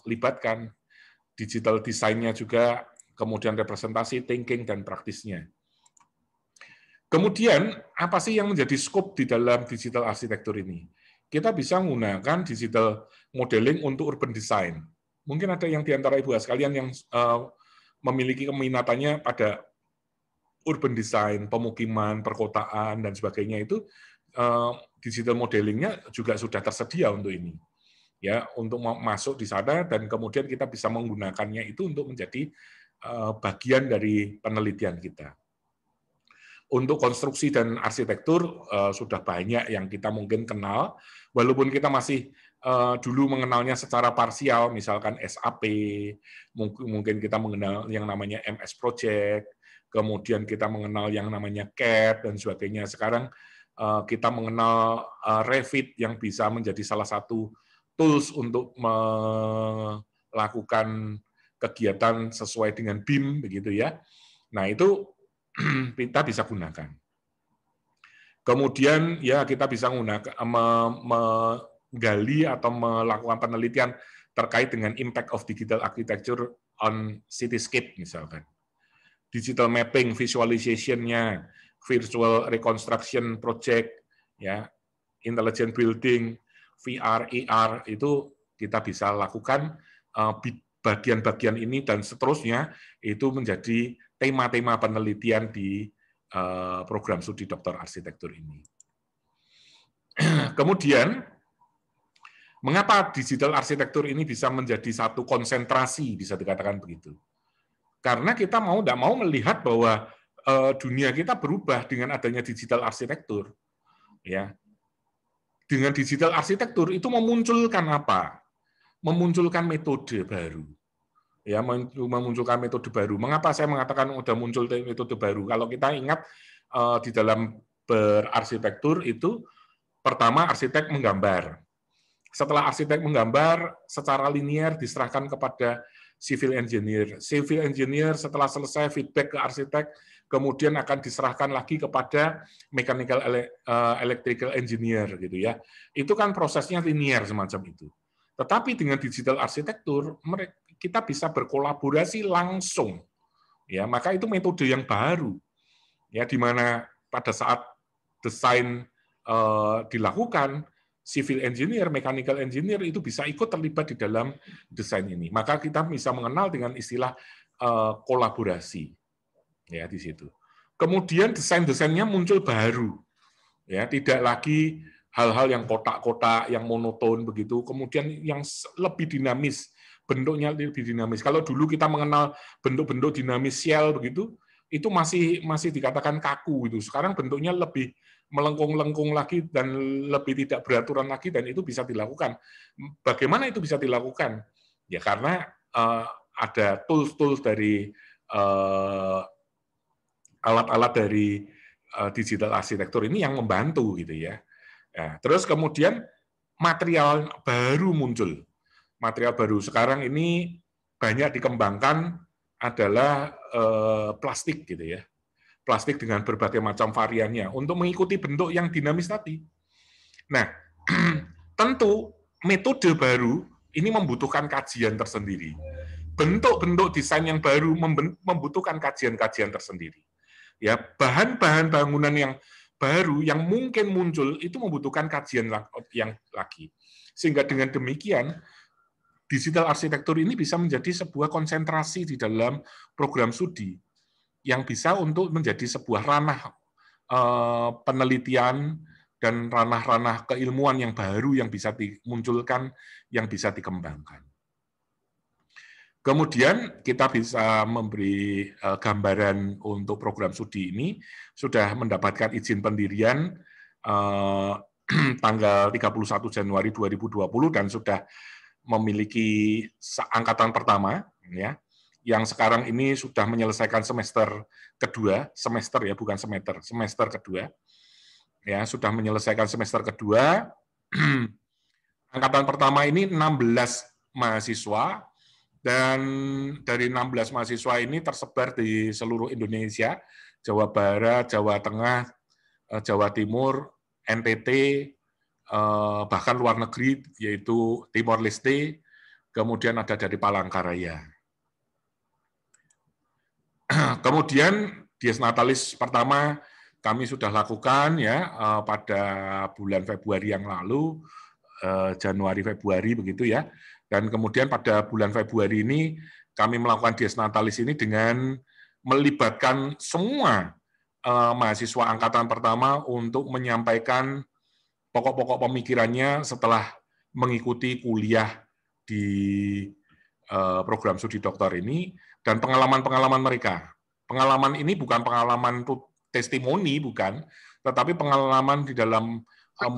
libatkan, digital design-nya juga, kemudian representasi, thinking dan praktisnya. Kemudian, apa sih yang menjadi scope di dalam digital arsitektur ini? Kita bisa menggunakan digital modeling untuk urban design. Mungkin ada yang di antara Ibu sekalian yang memiliki keminatannya pada urban design, pemukiman, perkotaan, dan sebagainya itu, digital modeling-nya juga sudah tersedia untuk ini. Ya, untuk masuk di sana, dan kemudian kita bisa menggunakannya itu untuk menjadi bagian dari penelitian kita. Untuk konstruksi dan arsitektur sudah banyak yang kita mungkin kenal, walaupun kita masih dulu mengenalnya secara parsial, misalkan SAP, mungkin kita mengenal yang namanya MS Project, kemudian kita mengenal yang namanya CAD dan sebagainya. Sekarang kita mengenal Revit yang bisa menjadi salah satu tools untuk melakukan kegiatan sesuai dengan BIM begitu ya. Nah, itu kita bisa gunakan. Kemudian ya kita bisa menggali atau melakukan penelitian terkait dengan impact of digital architecture on cityscape misalkan. Digital mapping, visualization-nya, virtual reconstruction project, ya, intelligent building, VR, AR itu kita bisa lakukan bagian-bagian ini dan seterusnya itu menjadi tema-tema penelitian di program studi doktor arsitektur ini. Kemudian, mengapa digital arsitektur ini bisa menjadi satu konsentrasi, bisa dikatakan begitu? Karena kita mau tidak mau melihat bahwa dunia kita berubah dengan adanya digital arsitektur. Ya, dengan digital arsitektur itu memunculkan apa? Memunculkan metode baru. Ya, memunculkan metode baru. Mengapa saya mengatakan sudah muncul metode baru? Kalau kita ingat di dalam berarsitektur itu pertama arsitek menggambar. Setelah arsitek menggambar secara linear diserahkan kepada civil engineer. Civil engineer setelah selesai feedback ke arsitek, kemudian akan diserahkan lagi kepada mechanical electrical engineer gitu ya. Itu kan prosesnya linear semacam itu. Tetapi dengan digital arsitektur kita bisa berkolaborasi langsung. Ya, maka itu metode yang baru. Ya, di mana pada saat desain dilakukan, civil engineer, mechanical engineer itu bisa ikut terlibat di dalam desain ini. Maka kita bisa mengenal dengan istilah kolaborasi. Ya, di situ. Kemudian desain-desainnya muncul baru. Ya, tidak lagi hal-hal yang kotak-kotak, yang monoton begitu, kemudian yang lebih dinamis, bentuknya lebih dinamis. Kalau dulu kita mengenal bentuk-bentuk dinamis shell begitu, itu masih dikatakan kaku gitu. Sekarang bentuknya lebih melengkung-lengkung lagi dan lebih tidak beraturan lagi, dan itu bisa dilakukan. Bagaimana itu bisa dilakukan? Ya karena ada tools-tools dari alat-alat dari digital arsitektur ini yang membantu gitu ya. Nah, terus kemudian material baru muncul. Material baru sekarang ini banyak dikembangkan adalah plastik gitu ya. Plastik dengan berbagai macam variannya untuk mengikuti bentuk yang dinamis tadi. Nah, tentu metode baru ini membutuhkan kajian tersendiri. Bentuk-bentuk desain yang baru membutuhkan kajian-kajian tersendiri. Ya, bahan-bahan bangunan yang baru yang mungkin muncul itu membutuhkan kajian yang lagi. Sehingga dengan demikian digital arsitektur ini bisa menjadi sebuah konsentrasi di dalam program studi yang bisa untuk menjadi sebuah ranah penelitian dan ranah-ranah keilmuan yang baru yang bisa dimunculkan, yang bisa dikembangkan. Kemudian kita bisa memberi gambaran untuk program studi ini sudah mendapatkan izin pendirian tanggal 31 Januari 2020 dan sudah memiliki angkatan pertama ya, yang sekarang ini sudah menyelesaikan semester kedua, semester ya bukan semester kedua. Ya, sudah menyelesaikan semester kedua. Angkatan pertama ini 16 mahasiswa. Dan dari 16 mahasiswa ini tersebar di seluruh Indonesia, Jawa Barat, Jawa Tengah, Jawa Timur, NTT, bahkan luar negeri, yaitu Timor Leste, kemudian ada dari Palangkaraya. Kemudian Dies Natalis pertama kami sudah lakukan ya pada bulan Februari yang lalu, Januari-Februari begitu ya. Dan kemudian pada bulan Februari ini kami melakukan Dies Natalis ini dengan melibatkan semua mahasiswa angkatan pertama untuk menyampaikan pokok-pokok pemikirannya setelah mengikuti kuliah di program studi doktor ini dan pengalaman-pengalaman mereka. Pengalaman ini bukan pengalaman testimoni, bukan, tetapi pengalaman di dalam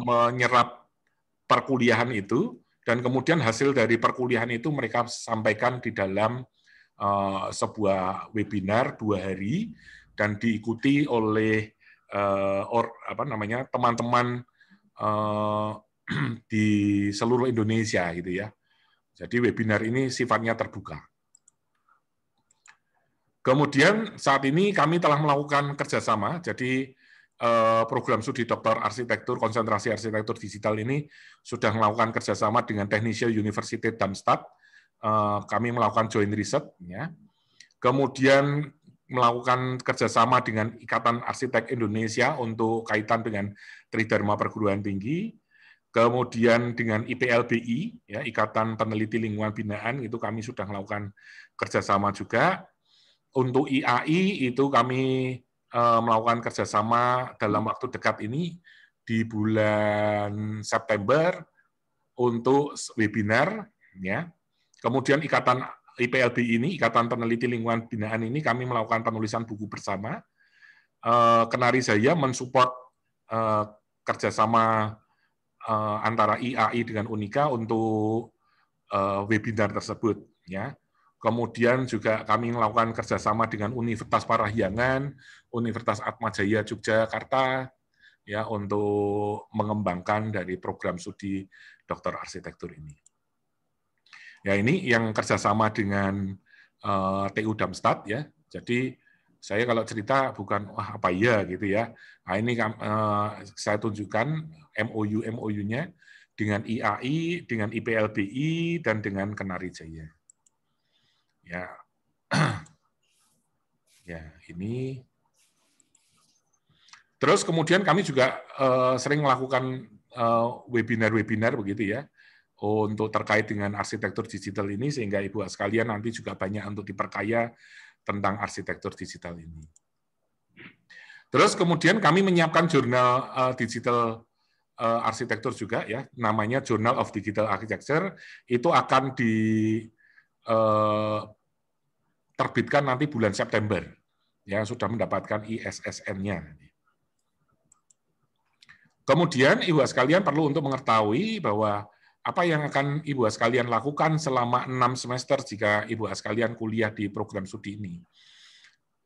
menyerap perkuliahan itu. Dan kemudian hasil dari perkuliahan itu mereka sampaikan di dalam sebuah webinar 2 hari dan diikuti oleh teman-teman di seluruh Indonesia gitu ya. Jadi webinar ini sifatnya terbuka. Kemudian saat ini kami telah melakukan kerjasama. Jadi program studi doktor arsitektur, konsentrasi arsitektur digital ini sudah melakukan kerjasama dengan Technische Universität Darmstadt. Kami melakukan joint research, ya. Kemudian melakukan kerjasama dengan Ikatan Arsitek Indonesia untuk kaitan dengan Tridharma Perguruan Tinggi. Kemudian dengan IPLBI, ya, Ikatan Peneliti Lingkungan Binaan, itu kami sudah melakukan kerjasama juga. Untuk IAI itu kami melakukan kerjasama dalam waktu dekat ini di bulan September untuk webinar, ya. Kemudian Ikatan IPLBI ini, Ikatan Peneliti Lingkungan Binaan ini kami melakukan penulisan buku bersama. Kenari Jaya mensupport kerjasama antara IAI dengan Unika untuk webinar tersebut, ya. Kemudian juga kami melakukan kerjasama dengan Universitas Parahyangan, Universitas Atmajaya Yogyakarta, ya, untuk mengembangkan dari program studi doktor arsitektur ini. Ya, ini yang kerjasama dengan TU Darmstadt, ya. Jadi Saya kalau cerita bukan wah apa iya gitu ya. Nah, ini saya tunjukkan MOU-nya dengan IAI, dengan IPLBI, dan dengan Kenarijaya. Ya, ya ini. Terus kemudian kami juga sering melakukan webinar-webinar begitu ya, untuk terkait dengan arsitektur digital ini, sehingga Ibu sekalian nanti juga banyak untuk diperkaya tentang arsitektur digital ini. Terus kemudian kami menyiapkan jurnal digital arsitektur juga ya, namanya Journal of Digital Architecture, itu akan diterbitkan nanti bulan September, ya sudah mendapatkan ISSN-nya. Kemudian Ibu sekalian perlu untuk mengetahui bahwa apa yang akan Ibu sekalian lakukan selama 6 semester jika Ibu sekalian kuliah di program studi ini.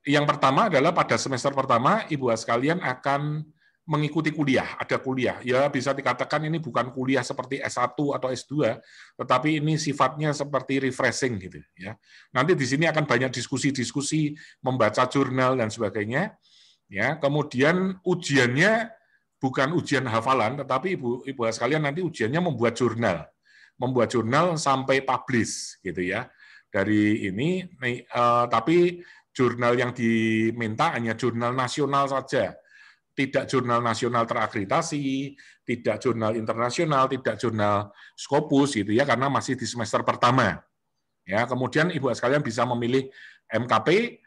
Yang pertama adalah pada semester pertama Ibu sekalian akan mengikuti kuliah, ada kuliah. Ya bisa dikatakan ini bukan kuliah seperti S1 atau S2, tetapi ini sifatnya seperti refreshing gitu ya. Nanti di sini akan banyak diskusi-diskusi, membaca jurnal dan sebagainya. Ya, kemudian ujiannya bukan ujian hafalan, tetapi ibu sekalian nanti ujiannya membuat jurnal sampai publish gitu ya. Dari ini, tapi jurnal yang diminta hanya jurnal nasional saja, tidak jurnal nasional terakreditasi, tidak jurnal internasional, tidak jurnal Scopus gitu ya, karena masih di semester pertama. Ya, kemudian ibu sekalian bisa memilih MKP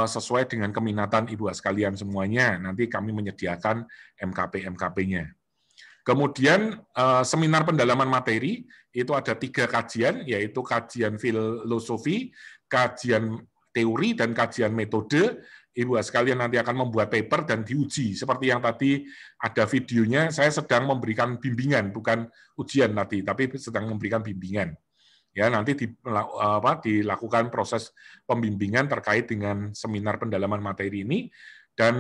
sesuai dengan keminatan Ibu sekalian semuanya. Nanti kami menyediakan MKP-nya. Kemudian seminar pendalaman materi, itu ada 3 kajian, yaitu kajian filosofi, kajian teori, dan kajian metode. Ibu sekalian nanti akan membuat paper dan diuji. Seperti yang tadi ada videonya, saya sedang memberikan bimbingan, bukan ujian nanti, tapi sedang memberikan bimbingan. Ya, nanti dilakukan proses pembimbingan terkait dengan seminar pendalaman materi ini, dan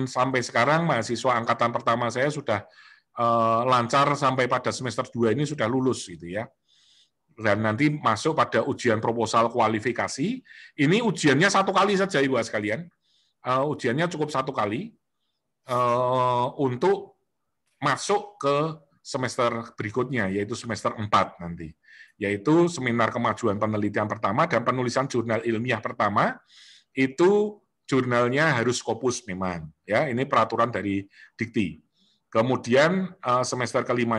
sampai sekarang mahasiswa angkatan pertama saya sudah lancar sampai pada semester 2 ini sudah lulus gitu ya. Dan nanti masuk pada ujian proposal kualifikasi. Ini ujiannya 1 kali saja Ibu sekalian. Ujiannya cukup 1 kali untuk masuk ke semester berikutnya, yaitu semester 4 nanti. Yaitu seminar kemajuan penelitian pertama dan penulisan jurnal ilmiah pertama, itu jurnalnya harus Scopus memang. Ya, ini peraturan dari Dikti. Kemudian semester kelima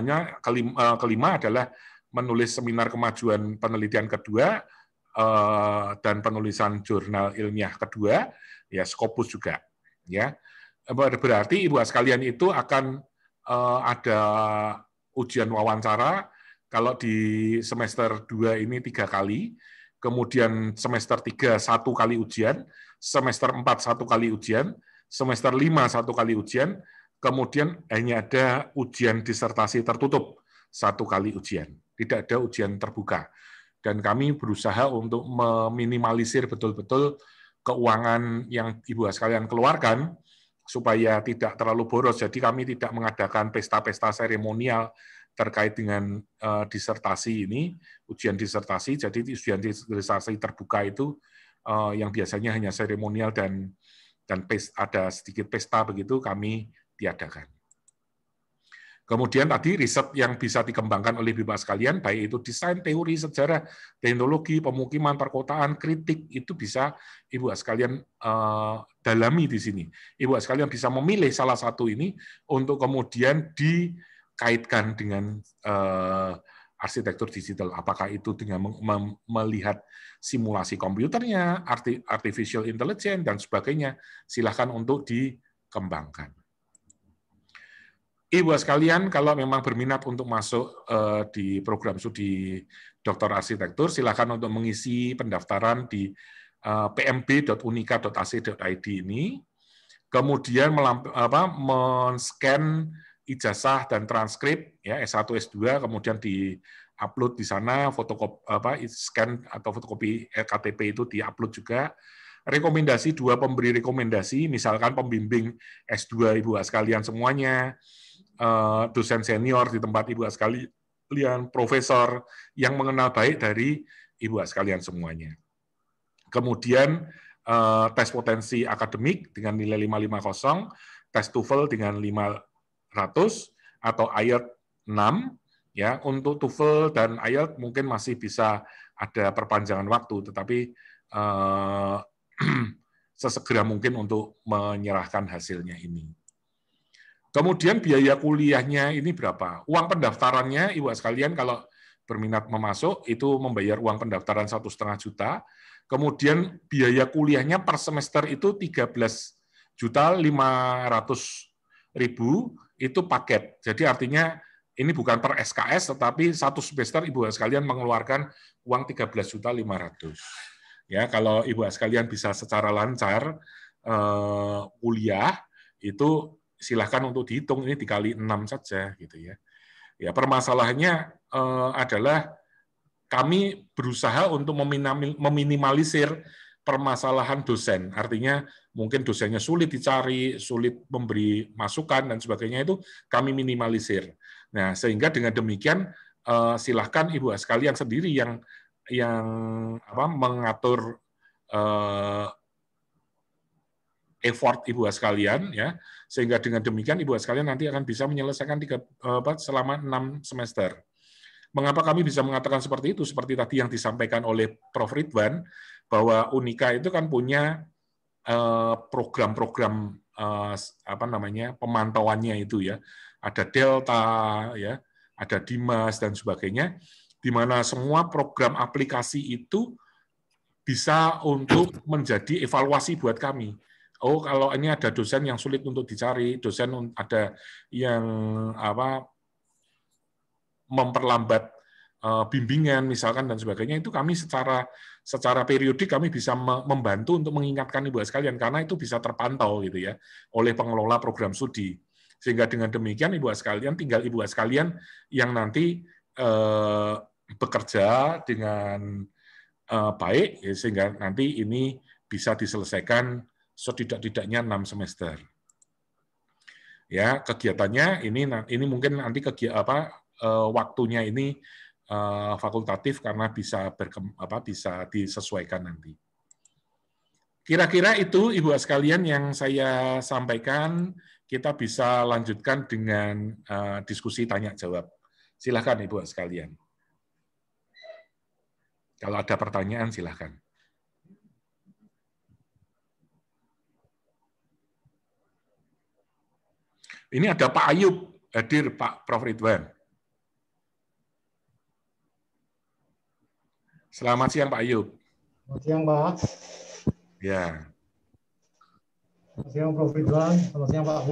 adalah menulis seminar kemajuan penelitian kedua dan penulisan jurnal ilmiah kedua, ya Scopus juga. Ya, berarti Ibu sekalian itu akan ada ujian wawancara. Kalau di semester 2 ini 3 kali, kemudian semester 3 1 kali ujian, semester 4 1 kali ujian, semester 5 1 kali ujian, kemudian hanya ada ujian disertasi tertutup 1 kali ujian. Tidak ada ujian terbuka. Dan kami berusaha untuk meminimalisir betul-betul keuangan yang Ibu sekalian keluarkan, supaya tidak terlalu boros. Jadi kami tidak mengadakan pesta-pesta seremonial terkait dengan disertasi ini, ujian disertasi. Jadi ujian disertasi terbuka itu yang biasanya hanya seremonial dan ada sedikit pesta begitu, kami tiadakan. Kemudian tadi riset yang bisa dikembangkan oleh Bapak sekalian, baik itu desain, teori, sejarah, teknologi, pemukiman, perkotaan, kritik, itu bisa Ibu sekalian dalami di sini. Ibu sekalian bisa memilih salah satu ini untuk kemudian dikaitkan dengan arsitektur digital. Apakah itu dengan melihat simulasi komputernya, artificial intelligence, dan sebagainya. Silakan untuk dikembangkan. Ibu sekalian, kalau memang berminat untuk masuk di program studi Dr. Arsitektur, silakan untuk mengisi pendaftaran di pmb.unika.ac.id ini. Kemudian men-scan ijazah dan transkrip ya S1 S2, kemudian di-upload di sana, scan atau fotokopi KTP itu di-upload juga. Rekomendasi 2 pemberi rekomendasi, misalkan pembimbing S2 Ibu sekalian semuanya, dosen senior di tempat Ibu sekalian, profesor yang mengenal baik dari Ibu sekalian semuanya. Kemudian tes potensi akademik dengan nilai 550, tes TOEFL dengan 500, atau IELTS 6. Ya, untuk TOEFL dan IELTS mungkin masih bisa ada perpanjangan waktu, tetapi sesegera mungkin untuk menyerahkan hasilnya ini. Kemudian biaya kuliahnya ini berapa? Uang pendaftarannya, Ibu sekalian, kalau berminat memasuk, itu membayar uang pendaftaran 1,5 juta. Kemudian biaya kuliahnya per semester itu 13.500.000, itu paket. Jadi artinya ini bukan per SKS, tetapi satu semester Ibu sekalian mengeluarkan uang 13.500.000. Ya, kalau Ibu sekalian bisa secara lancar kuliah, itu silahkan untuk dihitung, ini dikali 6 saja gitu ya. Ya, permasalahannya adalah kami berusaha untuk meminimalisir permasalahan dosen. Artinya mungkin dosennya sulit dicari, sulit memberi masukan dan sebagainya, itu kami minimalisir. Nah, sehingga dengan demikian silahkan Ibu sekalian sendiri yang mengatur effort Ibu sekalian, ya, sehingga dengan demikian Ibu sekalian nanti akan bisa menyelesaikan selama 6 semester. Mengapa kami bisa mengatakan seperti itu? Seperti tadi yang disampaikan oleh Prof. Ridwan, bahwa Unika itu kan punya program-program pemantauannya itu, ya, ada Delta, ya, ada Dimas dan sebagainya, di mana semua program aplikasi itu bisa untuk menjadi evaluasi buat kami. Oh, kalau ini ada dosen yang sulit untuk dicari, dosen ada yang memperlambat bimbingan misalkan dan sebagainya, itu kami secara periodik kami bisa membantu untuk mengingatkan Ibu sekalian, karena itu bisa terpantau gitu ya oleh pengelola program studi. Sehingga dengan demikian Ibu sekalian, tinggal Ibu sekalian yang nanti bekerja dengan baik, ya, sehingga nanti ini bisa diselesaikan setidak-tidaknya 6 semester. Ya, kegiatannya ini mungkin nanti waktunya ini fakultatif karena bisa disesuaikan nanti. Kira-kira itu Ibu sekalian yang saya sampaikan. Kita bisa lanjutkan dengan diskusi tanya jawab. Silakan Ibu sekalian. Kalau ada pertanyaan silakan. Ini ada Pak Ayub hadir, Pak Prof. Ridwan. Selamat siang Pak Ayub. Selamat siang Pak. Ya. Selamat siang Prof. Ridwan. Selamat siang Pak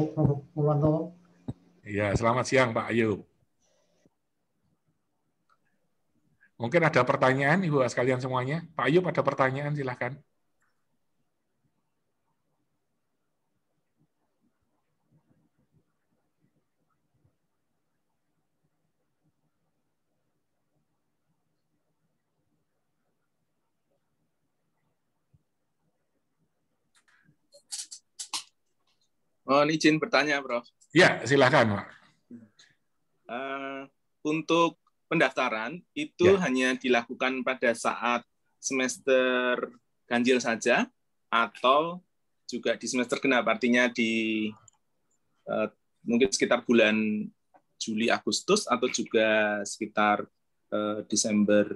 Purwanto. Ya, selamat siang Pak Ayub. Mungkin ada pertanyaan Ibu sekalian semuanya. Pak Ayub ada pertanyaan, silakan. Mohon izin bertanya, Prof. Ya, silakan, Pak. Untuk pendaftaran itu hanya dilakukan pada saat semester ganjil saja, atau juga di semester genap, artinya di mungkin sekitar bulan Juli, Agustus, atau juga sekitar Desember,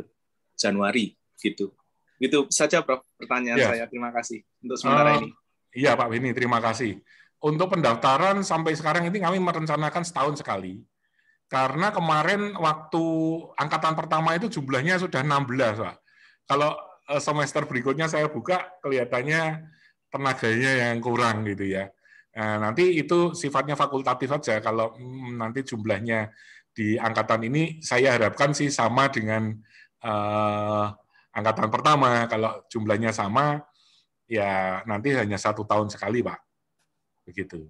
Januari, gitu. Itu saja, Prof, pertanyaan saya. Terima kasih untuk sementara ini. Iya, Pak Beni, terima kasih. Untuk pendaftaran sampai sekarang ini kami merencanakan setahun sekali. Karena kemarin waktu angkatan pertama itu jumlahnya sudah 16, Pak. Kalau semester berikutnya saya buka, kelihatannya tenaganya yang kurang gitu ya. Nah, nanti itu sifatnya fakultatif saja. Kalau nanti jumlahnya di angkatan ini, saya harapkan sih sama dengan angkatan pertama. Kalau jumlahnya sama, ya nanti hanya 1 tahun sekali, Pak. Begitu.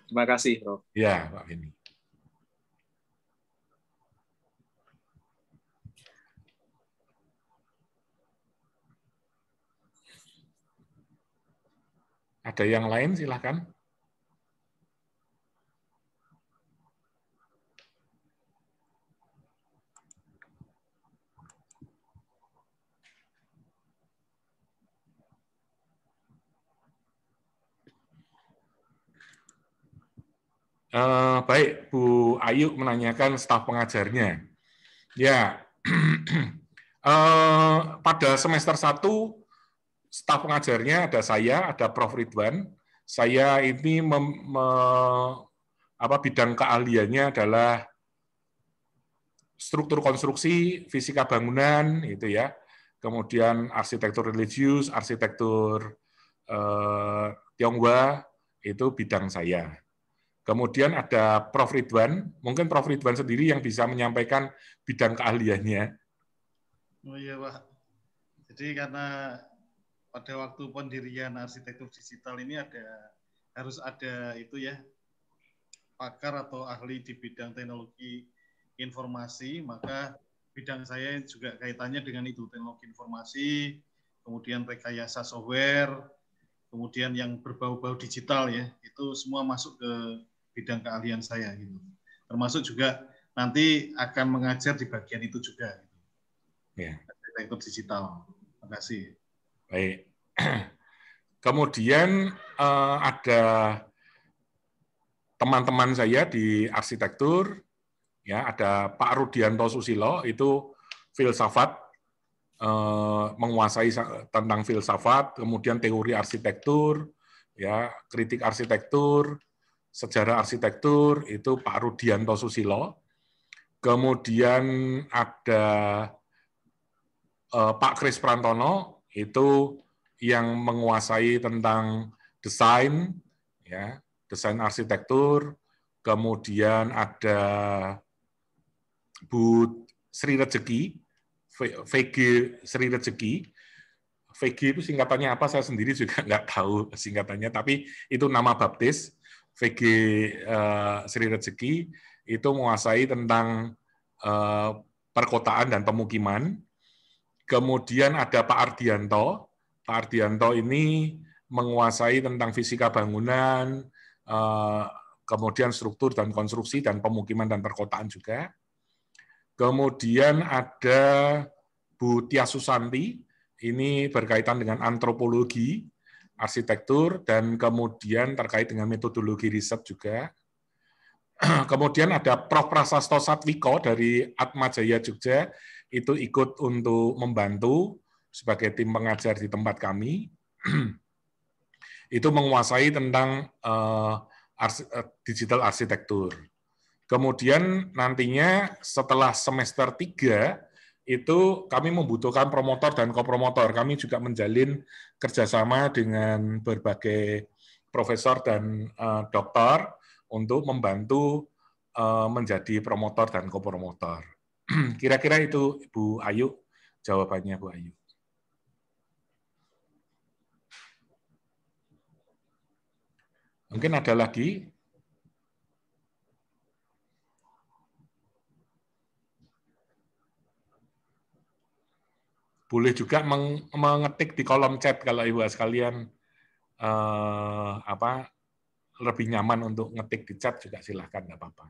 Terima kasih, Prof. Ya, Pak Beni. Ada yang lain, silakan. Baik, Bu Ayu menanyakan staf pengajarnya. Ya, pada semester 1, staf pengajarnya ada saya, ada Prof. Ridwan. Saya ini bidang keahliannya adalah struktur konstruksi, fisika bangunan, itu ya. Kemudian arsitektur religius, arsitektur Tionghoa, itu bidang saya. Kemudian ada Prof. Ridwan, mungkin Prof. Ridwan sendiri yang bisa menyampaikan bidang keahliannya. Oh iya, Pak. Jadi karena pada waktu pendirian arsitektur digital ini harus ada itu ya, pakar atau ahli di bidang teknologi informasi, maka bidang saya juga kaitannya dengan itu, teknologi informasi, kemudian rekayasa software, kemudian yang berbau-bau digital ya, itu semua masuk ke bidang keahlian saya gitu. Termasuk juga nanti akan mengajar di bagian itu juga. Gitu. Ya. Arsitektur digital. Terima kasih. Baik. Kemudian ada teman-teman saya di arsitektur, ya ada Pak Rudianto Susilo, itu filsafat, menguasai tentang filsafat, kemudian teori arsitektur, ya kritik arsitektur, sejarah arsitektur, itu Pak Rudianto Susilo. Kemudian ada Pak Kris Prantono, itu yang menguasai tentang desain, ya, desain arsitektur. Kemudian ada Bu Sri Rejeki, VG Sri Rejeki. VG itu singkatannya apa, saya sendiri juga nggak tahu singkatannya, tapi itu nama baptis. VG Sri Rejeki itu menguasai tentang perkotaan dan pemukiman. Kemudian ada Pak Ardianto. Pak Ardianto ini menguasai tentang fisika bangunan, kemudian struktur dan konstruksi dan pemukiman dan perkotaan juga. Kemudian ada Bu Tia Susanti, ini berkaitan dengan antropologi, arsitektur, dan kemudian terkait dengan metodologi riset juga. Kemudian ada Prof. Prasasto Satwiko dari Atmajaya Jogja, itu ikut untuk membantu sebagai tim pengajar di tempat kami. Itu menguasai tentang digital arsitektur. Kemudian nantinya setelah semester 3, itu kami membutuhkan promotor dan kopromotor. Kami juga menjalin kerjasama dengan berbagai profesor dan dokter untuk membantu menjadi promotor dan kopromotor. Kira-kira itu Bu Ayu, jawabannya Bu Ayu. Mungkin ada lagi? Boleh juga mengetik di kolom chat kalau Ibu sekalian lebih nyaman untuk ngetik di chat juga silahkan, nggak apa-apa.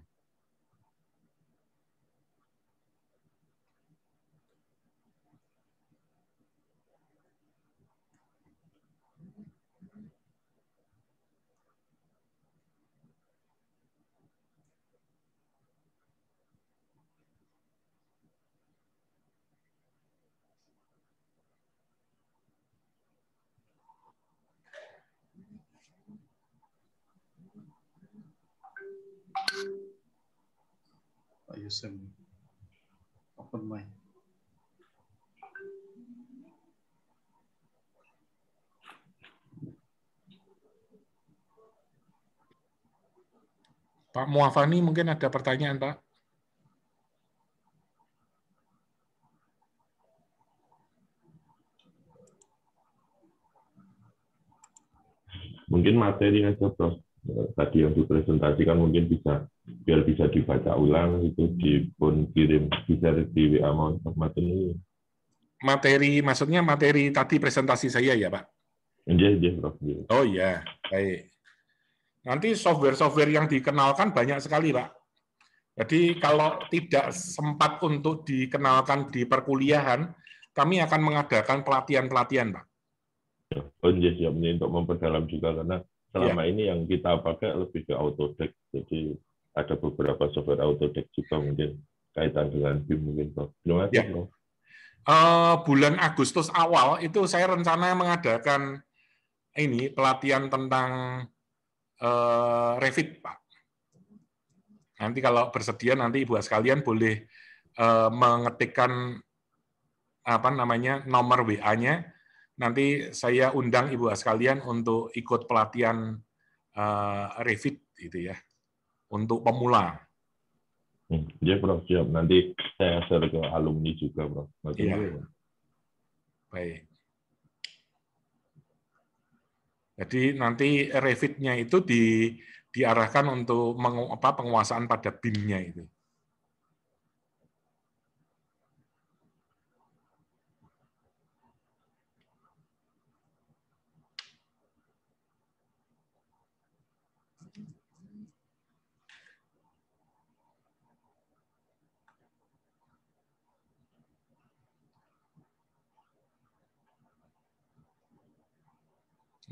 Pak Yusuf, open mic. Pak Muafani mungkin ada pertanyaan, Pak? Mungkin materi aja, Prof. Tadi yang dipresentasikan mungkin bisa, biar bisa dibaca ulang, itu kirim, bisa di WA materi. Materi, maksudnya materi tadi presentasi saya ya, Pak? Iya, Prof. Oh iya, baik. Nanti software-software yang dikenalkan banyak sekali, Pak. Jadi kalau tidak sempat untuk dikenalkan di perkuliahan, kami akan mengadakan pelatihan-pelatihan, Pak. Oh iya, siap. Ini untuk memperdalam juga, karena selama ini yang kita pakai lebih ke Autodesk. Jadi ada beberapa software Autodesk juga mungkin kaitan dengan BIM mungkin, Prof. Terima kasih, Prof. Bulan Agustus awal itu saya rencana mengadakan ini pelatihan tentang Revit, Pak. Nanti kalau bersedia nanti Ibu sekalian boleh mengetikkan nomor WA-nya. Nanti saya undang Ibu sekalian untuk ikut pelatihan Revit gitu ya, untuk pemula. Ya, Prof, siap. Nanti saya share ke alumni juga, Prof. Iya. Baik. Jadi nanti Revit-nya itu diarahkan untuk penguasaan pada BIM-nya itu.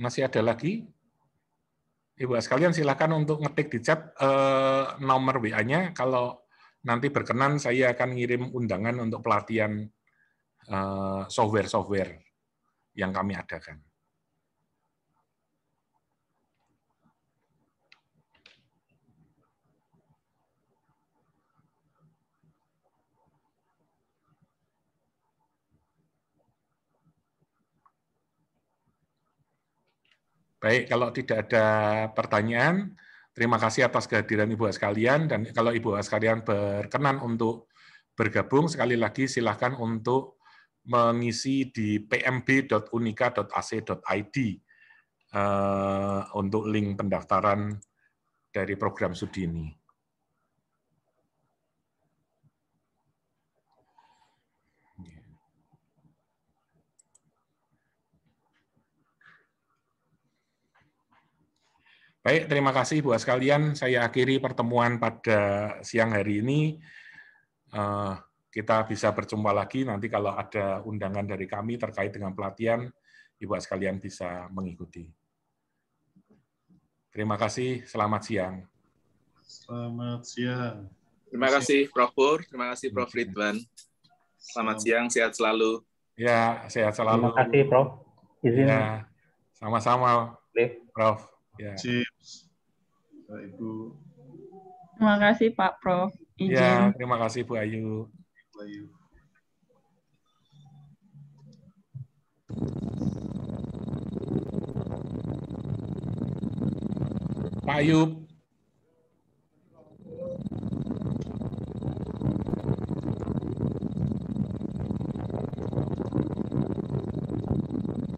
Masih ada lagi? Ibu sekalian silakan untuk ngetik di chat nomor WA-nya. Kalau nanti berkenan saya akan ngirim undangan untuk pelatihan software-software yang kami adakan. Baik, kalau tidak ada pertanyaan, terima kasih atas kehadiran Ibu sekalian, dan kalau Ibu sekalian berkenan untuk bergabung, sekali lagi silakan untuk mengisi di pmb.unika.ac.id untuk link pendaftaran dari program studi ini. Baik, terima kasih Bu sekalian. Saya akhiri pertemuan pada siang hari ini. Kita bisa berjumpa lagi nanti kalau ada undangan dari kami terkait dengan pelatihan, Ibu sekalian bisa mengikuti. Terima kasih, selamat siang. Selamat siang. Terima kasih Prof. Pur, terima kasih Prof. Ridwan. Selamat siang, sehat selalu. Ya, sehat selalu. Terima kasih Prof. Izin. Ya, sama-sama, Prof. Ya. Ibu. Terima kasih Pak Prof. Izin. Ya, terima kasih Bu Ayu. Pak Ayub.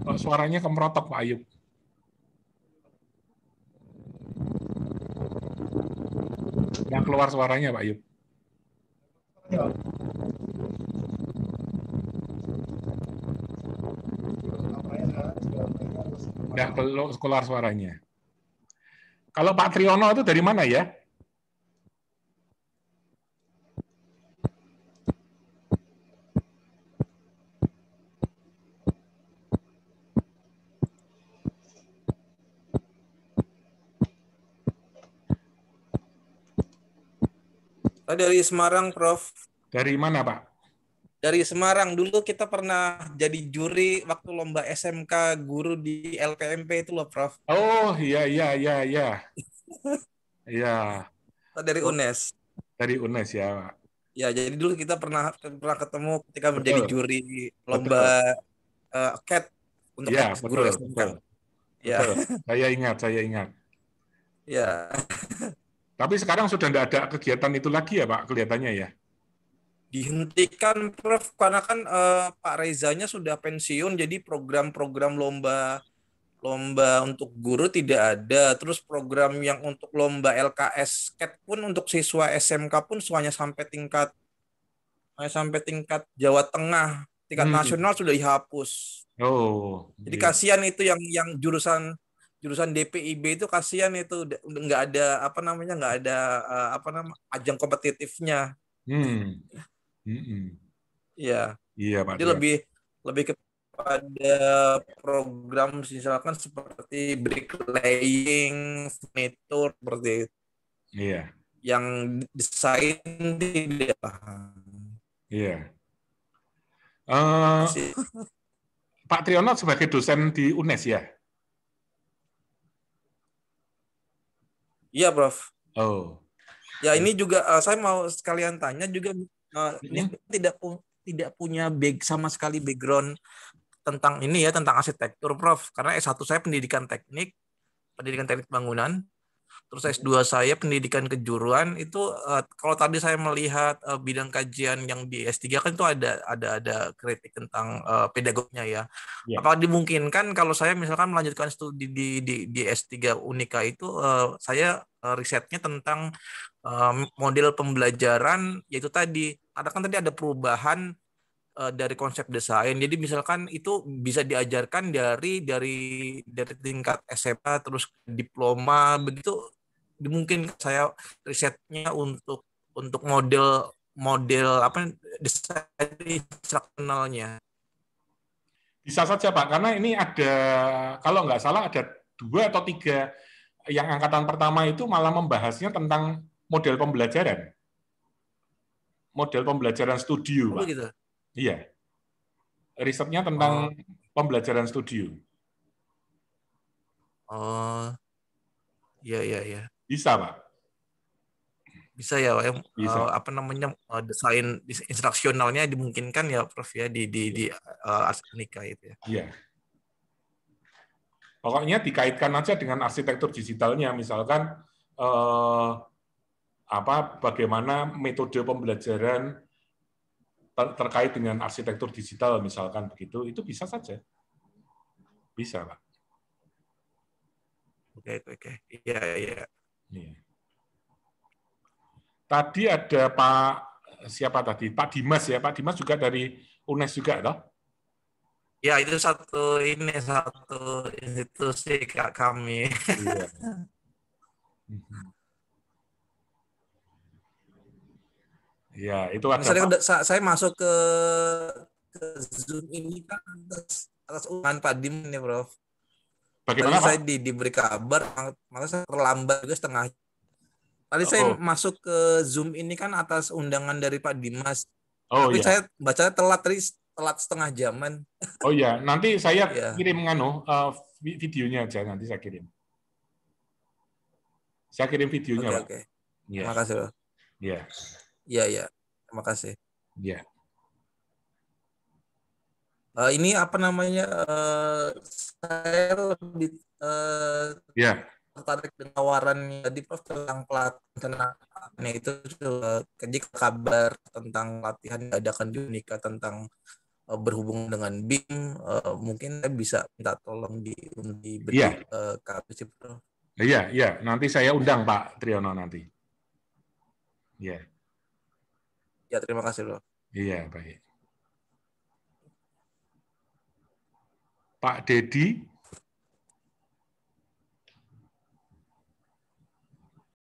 Oh, suaranya kemerotok Pak Ayub. Nggak keluar suaranya, Pak Ayub. Nggak keluar suaranya. Kalau Pak Triyono itu dari mana ya? Dari Semarang, Prof. Dari mana, Pak? Dari Semarang. Dulu kita pernah jadi juri waktu lomba SMK guru di LPMP itu loh, Prof. Oh, iya. Iya. Dari UNES. Dari UNES ya, Pak. Ya, jadi dulu kita pernah ketemu ketika menjadi juri lomba CAT untuk ya, guru SMK. Ya. Saya ingat. Ya. Tapi sekarang sudah tidak ada kegiatan itu lagi ya, Pak, kelihatannya ya? Dihentikan, Prof, karena kan Pak Rezanya sudah pensiun, jadi program-program lomba untuk guru tidak ada. Terus program yang untuk lomba LKS CAT pun untuk siswa SMK pun semuanya sampai tingkat Jawa Tengah, tingkat nasional sudah dihapus. Oh. Jadi kasihan itu yang jurusan DPIB itu, kasihan itu nggak ada ajang kompetitifnya. Iya. Iya, Pak. Jadi lebih ke pada program misalkan seperti bricklaying, furniture seperti itu. Iya. Yang desain tidak paham. Iya. Pak Triyono sebagai dosen di UNES ya? Iya, Prof. Oh. Ya, ini juga saya mau sekalian tanya juga ini tidak punya sama sekali background tentang ini ya, tentang arsitektur, Prof. Karena S1 saya pendidikan teknik bangunan. Terus S2 saya pendidikan kejuruan. Itu kalau tadi saya melihat bidang kajian yang di S3 kan itu ada kritik tentang pedagognya ya. Apakah dimungkinkan kalau saya misalkan melanjutkan studi di S3 Unika itu saya risetnya tentang model pembelajaran, yaitu tadi ada kan tadi ada perubahan dari konsep desain. Jadi misalkan itu bisa diajarkan dari tingkat SMA terus diploma begitu, mungkin saya risetnya untuk model apa desain instruksionalnya. Bisa saja Pak, karena ini ada, kalau nggak salah ada 2 atau 3 yang angkatan pertama itu malah membahasnya tentang model pembelajaran. Model pembelajaran studio, Pak. Gitu. Iya. Risetnya tentang pembelajaran studio. Oh. Iya. Bisa, Pak. Bisa ya, Pak. Bisa. Apa namanya desain instruksionalnya dimungkinkan ya, Prof ya di Unika itu ya. Iya. Pokoknya dikaitkan aja dengan arsitektur digitalnya, misalkan bagaimana metode pembelajaran terkait dengan arsitektur digital, misalkan begitu, itu bisa saja. Bisa, Pak. Oke. Iya. Tadi ada Pak, siapa tadi? Pak Dimas ya, Pak Dimas juga dari UNES juga, toh? Ya, itu satu institusi kami. Iya. Ya, itu ada. Misalnya saya masuk ke Zoom ini kan atas undangan Pak Dim nih, Prof. Bagaimana, Tadi saya diberi kabar, malah saya terlambat juga setengah. Tadi saya masuk ke Zoom ini kan atas undangan dari Pak Dimas. Tapi iya. saya bacanya telat setengah jaman. Oh iya, nanti saya kirim videonya aja, nanti saya kirim. Saya kirim videonya, Pak. Oke. Ya. Terima kasih, Prof. Iya. Iya. Terima kasih. Iya. Ini apa namanya? Saya lebih tertarik dengan tawaran tadi Prof tentang pelatihan itu jika kabar tentang latihan diadakan di Unika tentang berhubung dengan BIM, mungkin saya bisa minta tolong diberi kabar sih, Prof. Iya, nanti saya undang Pak Triyono nanti. Iya. Ya, terima kasih, Prof. Iya, baik. Pak Dedi.